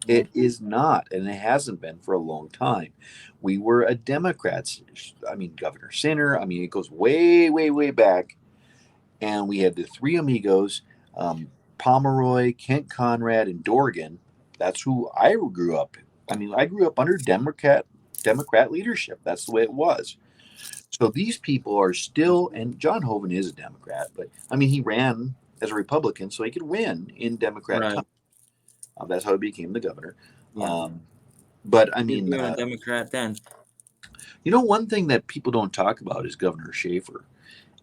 [SPEAKER 1] It is not, and it hasn't been for a long time. We were a Democrats. I mean, Governor Sinner. I mean, it goes way, way, way back. And we had the three amigos, Pomeroy, Kent Conrad, and Dorgan. That's who I grew up. I mean, I grew up under Democrat leadership. That's the way it was. So these people are still, and John Hoven is a Democrat, but I mean, he ran as a Republican so he could win in Democrat
[SPEAKER 2] right.
[SPEAKER 1] time. That's how he became the governor.
[SPEAKER 2] Yeah.
[SPEAKER 1] But I
[SPEAKER 2] He's
[SPEAKER 1] mean,
[SPEAKER 2] a Democrat then.
[SPEAKER 1] one thing that people don't talk about is Governor Schaefer.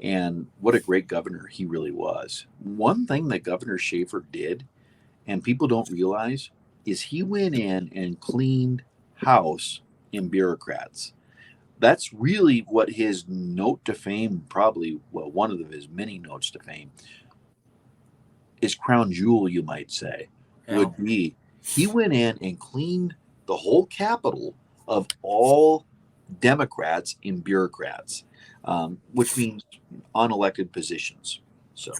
[SPEAKER 1] And what a great governor he really was. One thing that Governor Schaefer did, and people don't realize, is he went in and cleaned house in bureaucrats. That's really what his note to fame, probably, well, one of his many notes to fame, his crown jewel, you might say,
[SPEAKER 2] Yeah.
[SPEAKER 1] would be he went in and cleaned the whole capital of all Democrats in bureaucrats, which means unelected positions. So,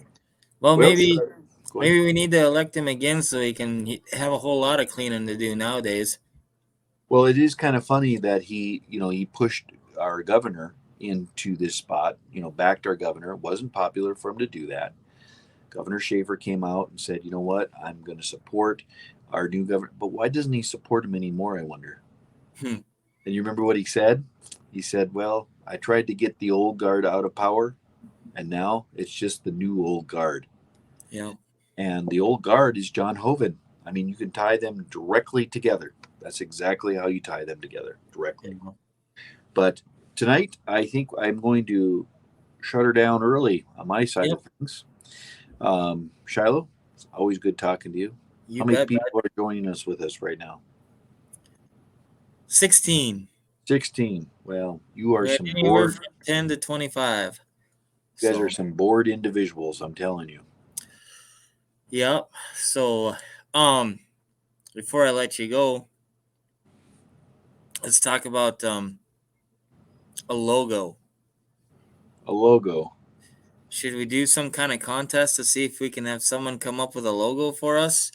[SPEAKER 2] Well,
[SPEAKER 1] well,
[SPEAKER 2] maybe
[SPEAKER 1] go ahead.
[SPEAKER 2] maybe we need to elect him again so he can have a whole lot of cleaning to do nowadays.
[SPEAKER 1] Well, it is kind of funny that he pushed our governor into this spot, backed our governor. It wasn't popular for him to do that. Governor Schaefer came out and said, you know what, I'm going to support our new governor. But why doesn't he support him anymore, I wonder?
[SPEAKER 2] Hmm.
[SPEAKER 1] And you remember what he said? He said, well, I tried to get the old guard out of power, and now it's just the new old guard.
[SPEAKER 2] Yeah.
[SPEAKER 1] And the old guard is John Hoven. I mean, you can tie them directly together. That's exactly how you tie them together, directly.
[SPEAKER 2] Yeah.
[SPEAKER 1] But tonight, I think I'm going to shut her down early on my side
[SPEAKER 2] Yep.
[SPEAKER 1] of things. Shilo, it's always good talking to you.
[SPEAKER 2] You
[SPEAKER 1] How many
[SPEAKER 2] bet,
[SPEAKER 1] people
[SPEAKER 2] bud.
[SPEAKER 1] are joining us with us right now?
[SPEAKER 2] 16.
[SPEAKER 1] 16. Well, you are
[SPEAKER 2] We had
[SPEAKER 1] some
[SPEAKER 2] anywhere
[SPEAKER 1] bored.
[SPEAKER 2] from 10 to 25.
[SPEAKER 1] You guys
[SPEAKER 2] So,
[SPEAKER 1] are some bored individuals, I'm telling you.
[SPEAKER 2] yep. So, before I let you go, let's talk about a logo.
[SPEAKER 1] A logo.
[SPEAKER 2] Should we do some kind of contest to see if we can have someone come up with a logo for us?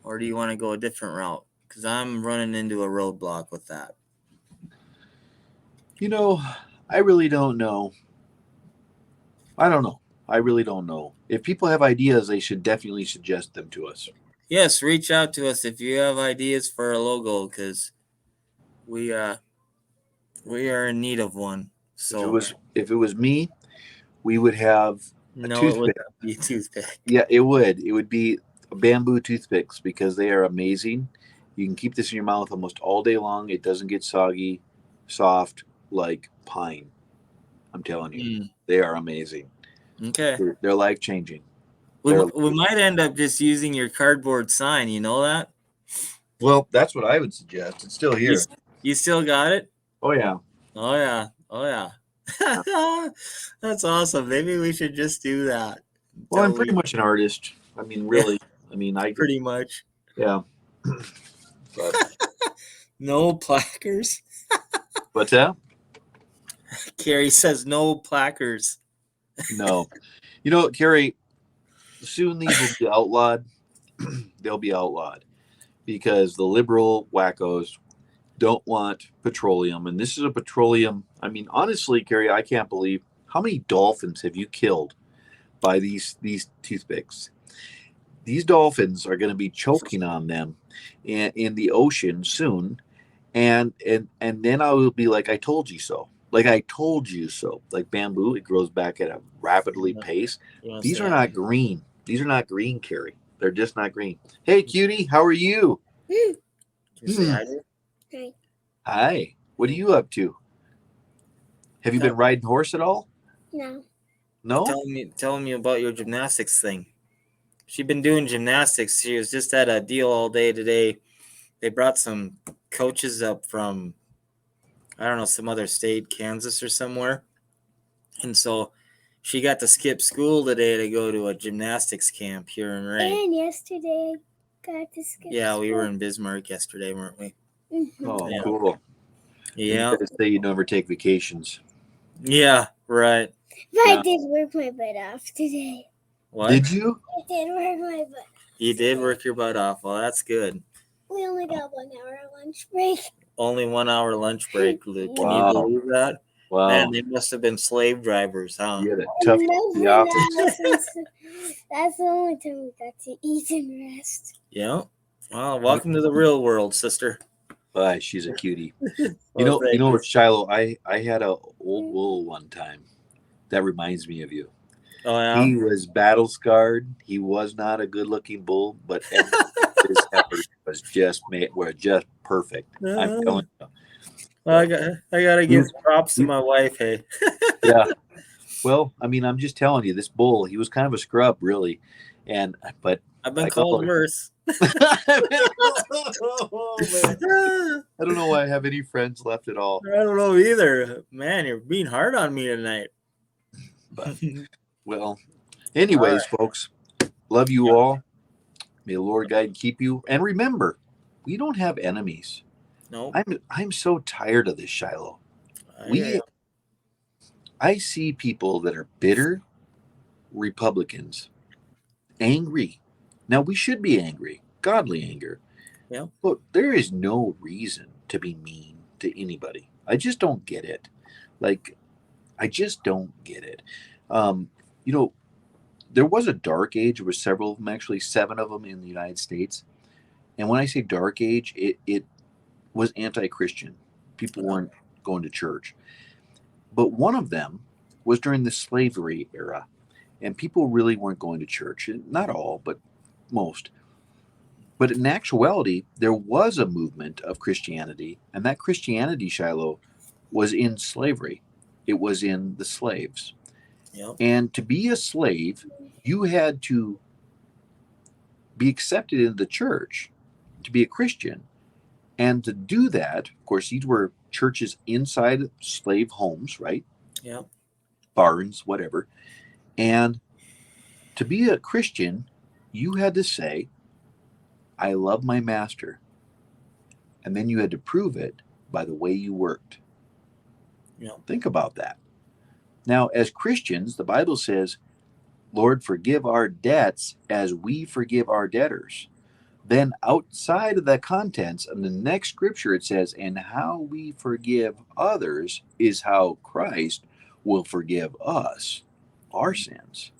[SPEAKER 2] Or do you want to go a different route? Because I'm running into a roadblock with that.
[SPEAKER 1] You know, I really don't know. I don't know. I really don't know. If people have ideas, they should definitely suggest them to us.
[SPEAKER 2] Yes, reach out to us if you have ideas for a logo, because we are in need of one. So
[SPEAKER 1] If it was me, we would have a
[SPEAKER 2] no, it would
[SPEAKER 1] toothpick.
[SPEAKER 2] not be a toothpick.
[SPEAKER 1] Yeah, it would. It would be bamboo toothpicks because they are amazing. You can keep this in your mouth almost all day long. It doesn't get soggy, soft like pine. I'm telling you, they are amazing.
[SPEAKER 2] Okay.
[SPEAKER 1] They're life changing.
[SPEAKER 2] We might end up just using your cardboard sign. You know that?
[SPEAKER 1] Well, that's what I would suggest. It's still here.
[SPEAKER 2] You still got it?
[SPEAKER 1] Oh yeah.
[SPEAKER 2] Oh yeah. Oh yeah. That's awesome. Maybe we should just do that.
[SPEAKER 1] Well, I'm pretty much an artist. I mean, really. I mean, I could,
[SPEAKER 2] pretty much.
[SPEAKER 1] yeah. But
[SPEAKER 2] no placards.
[SPEAKER 1] what's that?
[SPEAKER 2] Carrie says no placards.
[SPEAKER 1] No. You know, Carrie, soon these will be outlawed. They'll be outlawed because the liberal wackos don't want petroleum. And this is a petroleum. I mean, honestly, Carrie, I can't believe how many dolphins have you killed by these toothpicks. These dolphins are going to be choking on them in the ocean soon. And then I will be like, I told you so. Like I told you so. Like bamboo, it grows back at a rapidly pace. These are not green. These are not green, Carrie. They're just not green. Hey, cutie, how are you?
[SPEAKER 2] Hi.
[SPEAKER 1] Hi. What are you up to? Have you been riding horse at all?
[SPEAKER 3] No.
[SPEAKER 1] No?
[SPEAKER 2] Tell me about your gymnastics thing. She's been doing gymnastics. She was just at a deal all day today. They brought some coaches up from, I don't know, some other state, Kansas or somewhere. And so she got to skip school today to go to a gymnastics camp here in Ray.
[SPEAKER 3] And yesterday got to skip
[SPEAKER 2] school. We were in Bismarck yesterday, weren't we?
[SPEAKER 3] Mm-hmm.
[SPEAKER 1] Oh, yeah. Cool.
[SPEAKER 2] Yeah.
[SPEAKER 1] You say you never take vacations.
[SPEAKER 2] Yeah, right.
[SPEAKER 3] But I did work my butt off today.
[SPEAKER 2] What?
[SPEAKER 1] Did you?
[SPEAKER 3] I did work my butt.
[SPEAKER 2] You did work your butt off. Well, that's good.
[SPEAKER 3] We only got 1 hour lunch break.
[SPEAKER 2] Only 1 hour lunch break, Luke. Can
[SPEAKER 1] Wow.
[SPEAKER 2] you believe that?
[SPEAKER 1] Wow.
[SPEAKER 2] Man, they must have been slave drivers, huh?
[SPEAKER 1] You had a tough
[SPEAKER 3] That's the only time we got to eat and rest.
[SPEAKER 2] Yeah. Well, welcome to the real world, sister.
[SPEAKER 1] Bye. She's a cutie. You know what, Shilo? I had a old bull one time. That reminds me of you.
[SPEAKER 2] Oh yeah.
[SPEAKER 1] He was battle scarred. He was not a good looking bull, but his efforts were just perfect. I'm telling you.
[SPEAKER 2] Well, I gotta give props to my wife. Hey.
[SPEAKER 1] Yeah. Well, I mean, I'm just telling you, this bull, he was kind of a scrub, really, but
[SPEAKER 2] I've been called worse.
[SPEAKER 1] Oh, man. I don't know why I have any friends left at all.
[SPEAKER 2] I don't know either. Man, you're being hard on me tonight.
[SPEAKER 1] But, well, anyways, folks, love you all. May the Lord guide and keep you. And remember, we don't have enemies.
[SPEAKER 2] No.
[SPEAKER 1] I'm so tired of this, Shilo. I see people that are bitter Republicans, angry. Now, we should be angry, godly anger.
[SPEAKER 2] Yeah.
[SPEAKER 1] But there is no reason to be mean to anybody. I just don't get it. I just don't get it. There was a dark age. There were several of them, actually 7 of them in the United States. And when I say dark age, it was anti-Christian. People weren't going to church. But one of them was during the slavery era. And people really weren't going to church. Not all, but most. But in actuality, there was a movement of Christianity. And that Christianity, Shilo, was in slavery. It was in the slaves.
[SPEAKER 2] Yep.
[SPEAKER 1] And to be a slave, you had to be accepted into the church to be a Christian. And to do that, of course, these were churches inside slave homes, right?
[SPEAKER 2] Yeah.
[SPEAKER 1] barns, whatever. And to be a Christian, you had to say, I love my master. And then you had to prove it by the way you worked. Think about that. Now, as Christians, the Bible says, Lord, forgive our debts as we forgive our debtors. Then outside of the contents of the next scripture, it says, and how we forgive others is how Christ will forgive us our sins.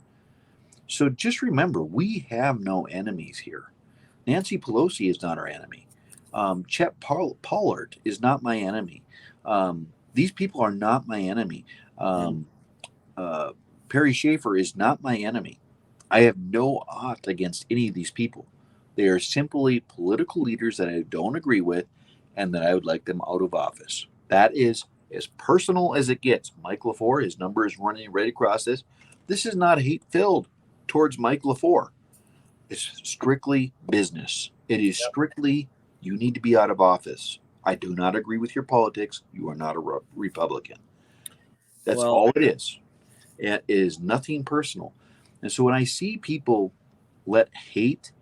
[SPEAKER 1] So just remember, we have no enemies here. Nancy Pelosi is not our enemy. Chet Pollard is not my enemy. These people are not my enemy. Perry Schaefer is not my enemy. I have no ought against any of these people. They are simply political leaders that I don't agree with and that I would like them out of office. That is as personal as it gets. Mike LaFleur, his number is running right across this. This is not hate-filled towards Mike LaFleur. It's strictly business. It is strictly, you need to be out of office. I do not agree with your politics. You are not a Republican. That's all it is. It is nothing personal. And so when I see people let hate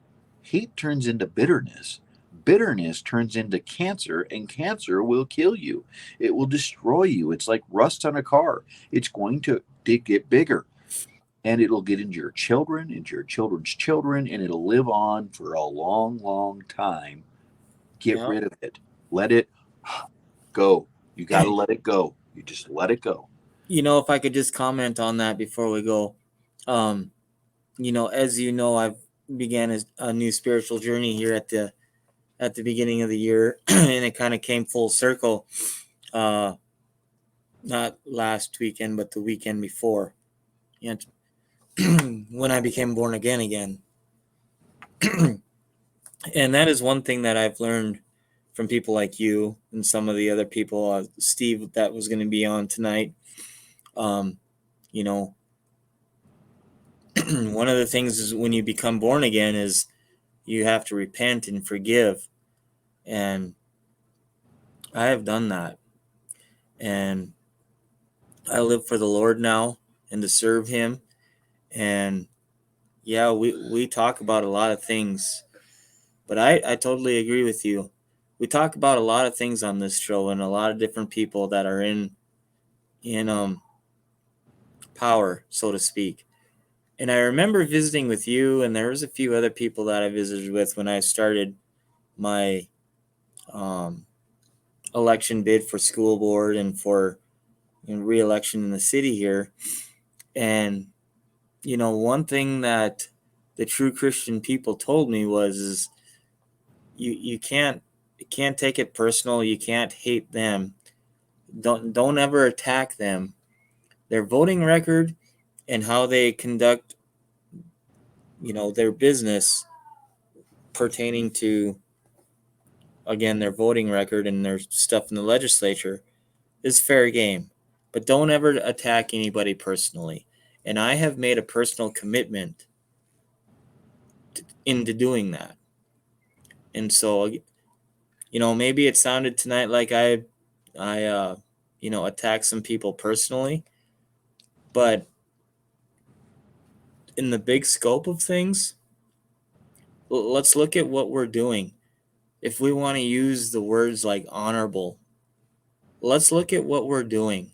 [SPEAKER 1] turns into bitterness. Bitterness turns into cancer, and cancer will kill you. It will destroy you. It's like rust on a car. It's going to get bigger. And it'll get into your children, into your children's children, and it'll live on for a long, long time. Get rid of it. Let it go. You got to let it go. You just let it go.
[SPEAKER 2] If I could just comment on that before we go. As you know, I've began a new spiritual journey here at the beginning of the year, and it kind of came full circle. Not last weekend, but the weekend before. When I became born again. And that is one thing that I've learned from people like you and some of the other people, Steve, that was going to be on tonight. One of the things is when you become born again is you have to repent and forgive. And I have done that. And I live for the Lord now and to serve him. And yeah, we talk about a lot of things, but I totally agree with you. We talk about a lot of things on this show and a lot of different people that are in power, so to speak. And I remember visiting with you, and there was a few other people that I visited with when I started my election bid for school board and for re-election in the city here. And one thing that the true Christian people told me is you can't take it personal. You can't hate them. Don't ever attack them. Their voting record and how they conduct their business pertaining to, again, their voting record and their stuff in the legislature is fair game. But don't ever attack anybody personally. And I have made a personal commitment into doing that. And so, maybe it sounded tonight like I attacked some people personally. But in the big scope of things, let's look at what we're doing. If we want to use the words like honorable, let's look at what we're doing.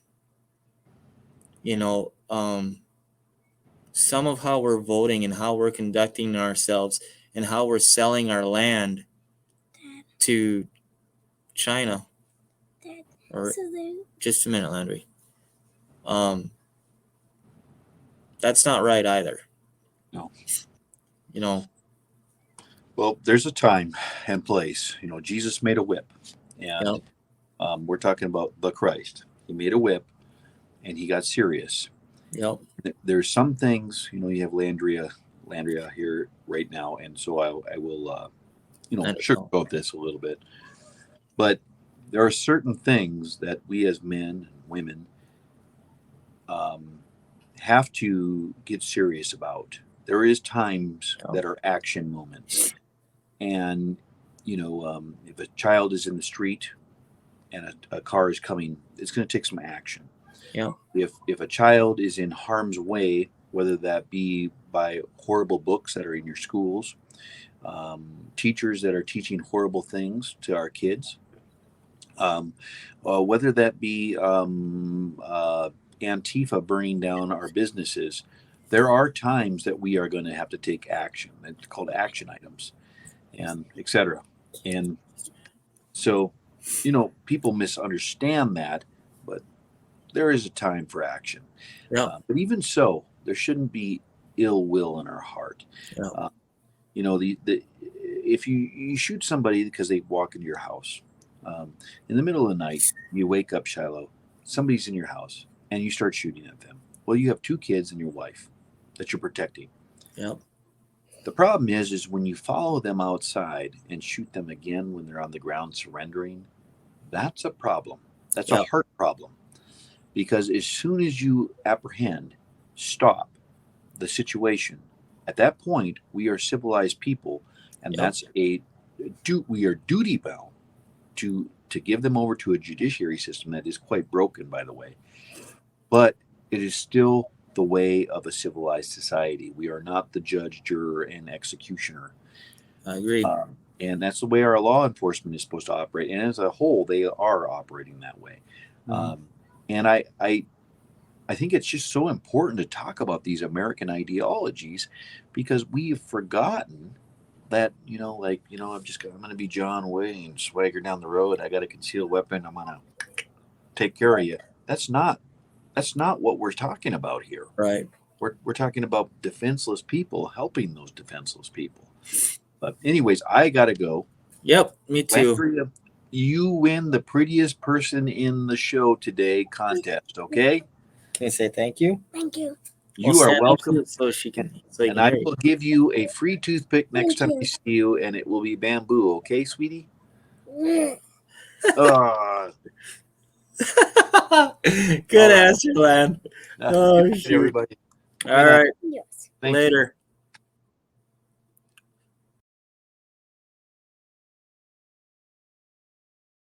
[SPEAKER 2] Some of how we're voting and how we're conducting ourselves and how we're selling our land to China. Just a minute, Landry. That's not right either.
[SPEAKER 1] No. Well, there's a time and place. Jesus made a whip, and we're talking about the Christ. He made a whip, and he got serious.
[SPEAKER 2] Yep.
[SPEAKER 1] There's some things, you have Landria here right now, and so I will, sugarcoat this a little bit. But there are certain things that we as men and women have to get serious about. There is times that are action moments. And, if a child is in the street and a car is coming, it's going to take some action.
[SPEAKER 2] Yeah.
[SPEAKER 1] If a child is in harm's way, whether that be by horrible books that are in your schools, teachers that are teaching horrible things to our kids, whether that be Antifa burning down our businesses, there are times that we are going to have to take action. It's called action items, and etc. And so, people misunderstand that, but there is a time for action.
[SPEAKER 2] Yeah.
[SPEAKER 1] But even so, there shouldn't be ill will in our heart.
[SPEAKER 2] Yeah.
[SPEAKER 1] The if you shoot somebody because they walk into your house, in the middle of the night, you wake up, Shilo, somebody's in your house, and you start shooting at them. Well, you have 2 kids and your wife that you're protecting.
[SPEAKER 2] Yep.
[SPEAKER 1] The problem is when you follow them outside and shoot them again when they're on the ground surrendering, that's a problem. That's a heart problem. Because as soon as you apprehend, stop the situation, at that point, we are civilized people, and we are duty bound to give them over to a judiciary system that is quite broken, by the way. But it is still the way of a civilized society. We are not the judge, juror, and executioner.
[SPEAKER 2] I agree.
[SPEAKER 1] And that's the way our law enforcement is supposed to operate. And as a whole, they are operating that way. And I think it's just so important to talk about these American ideologies, because we've forgotten that, I'm going to be John Wayne, swagger down the road. I got a concealed weapon. I'm going to take care of you. That's not what we're talking about here.
[SPEAKER 2] Right.
[SPEAKER 1] We're talking about defenseless people, helping those defenseless people. But anyways, I got to go.
[SPEAKER 2] Yep, me too.
[SPEAKER 1] Andrea, you win the prettiest person in the show today contest, okay?
[SPEAKER 2] Can I say thank you?
[SPEAKER 3] Thank you.
[SPEAKER 1] You are welcome.
[SPEAKER 2] So she can.
[SPEAKER 1] And I will give you a free toothpick next time I see you, and it will be bamboo, okay, sweetie?
[SPEAKER 2] Good answer, Len. Oh, shoot.
[SPEAKER 1] Everybody.
[SPEAKER 2] All right.
[SPEAKER 3] Yes.
[SPEAKER 1] Thank you.
[SPEAKER 2] Later.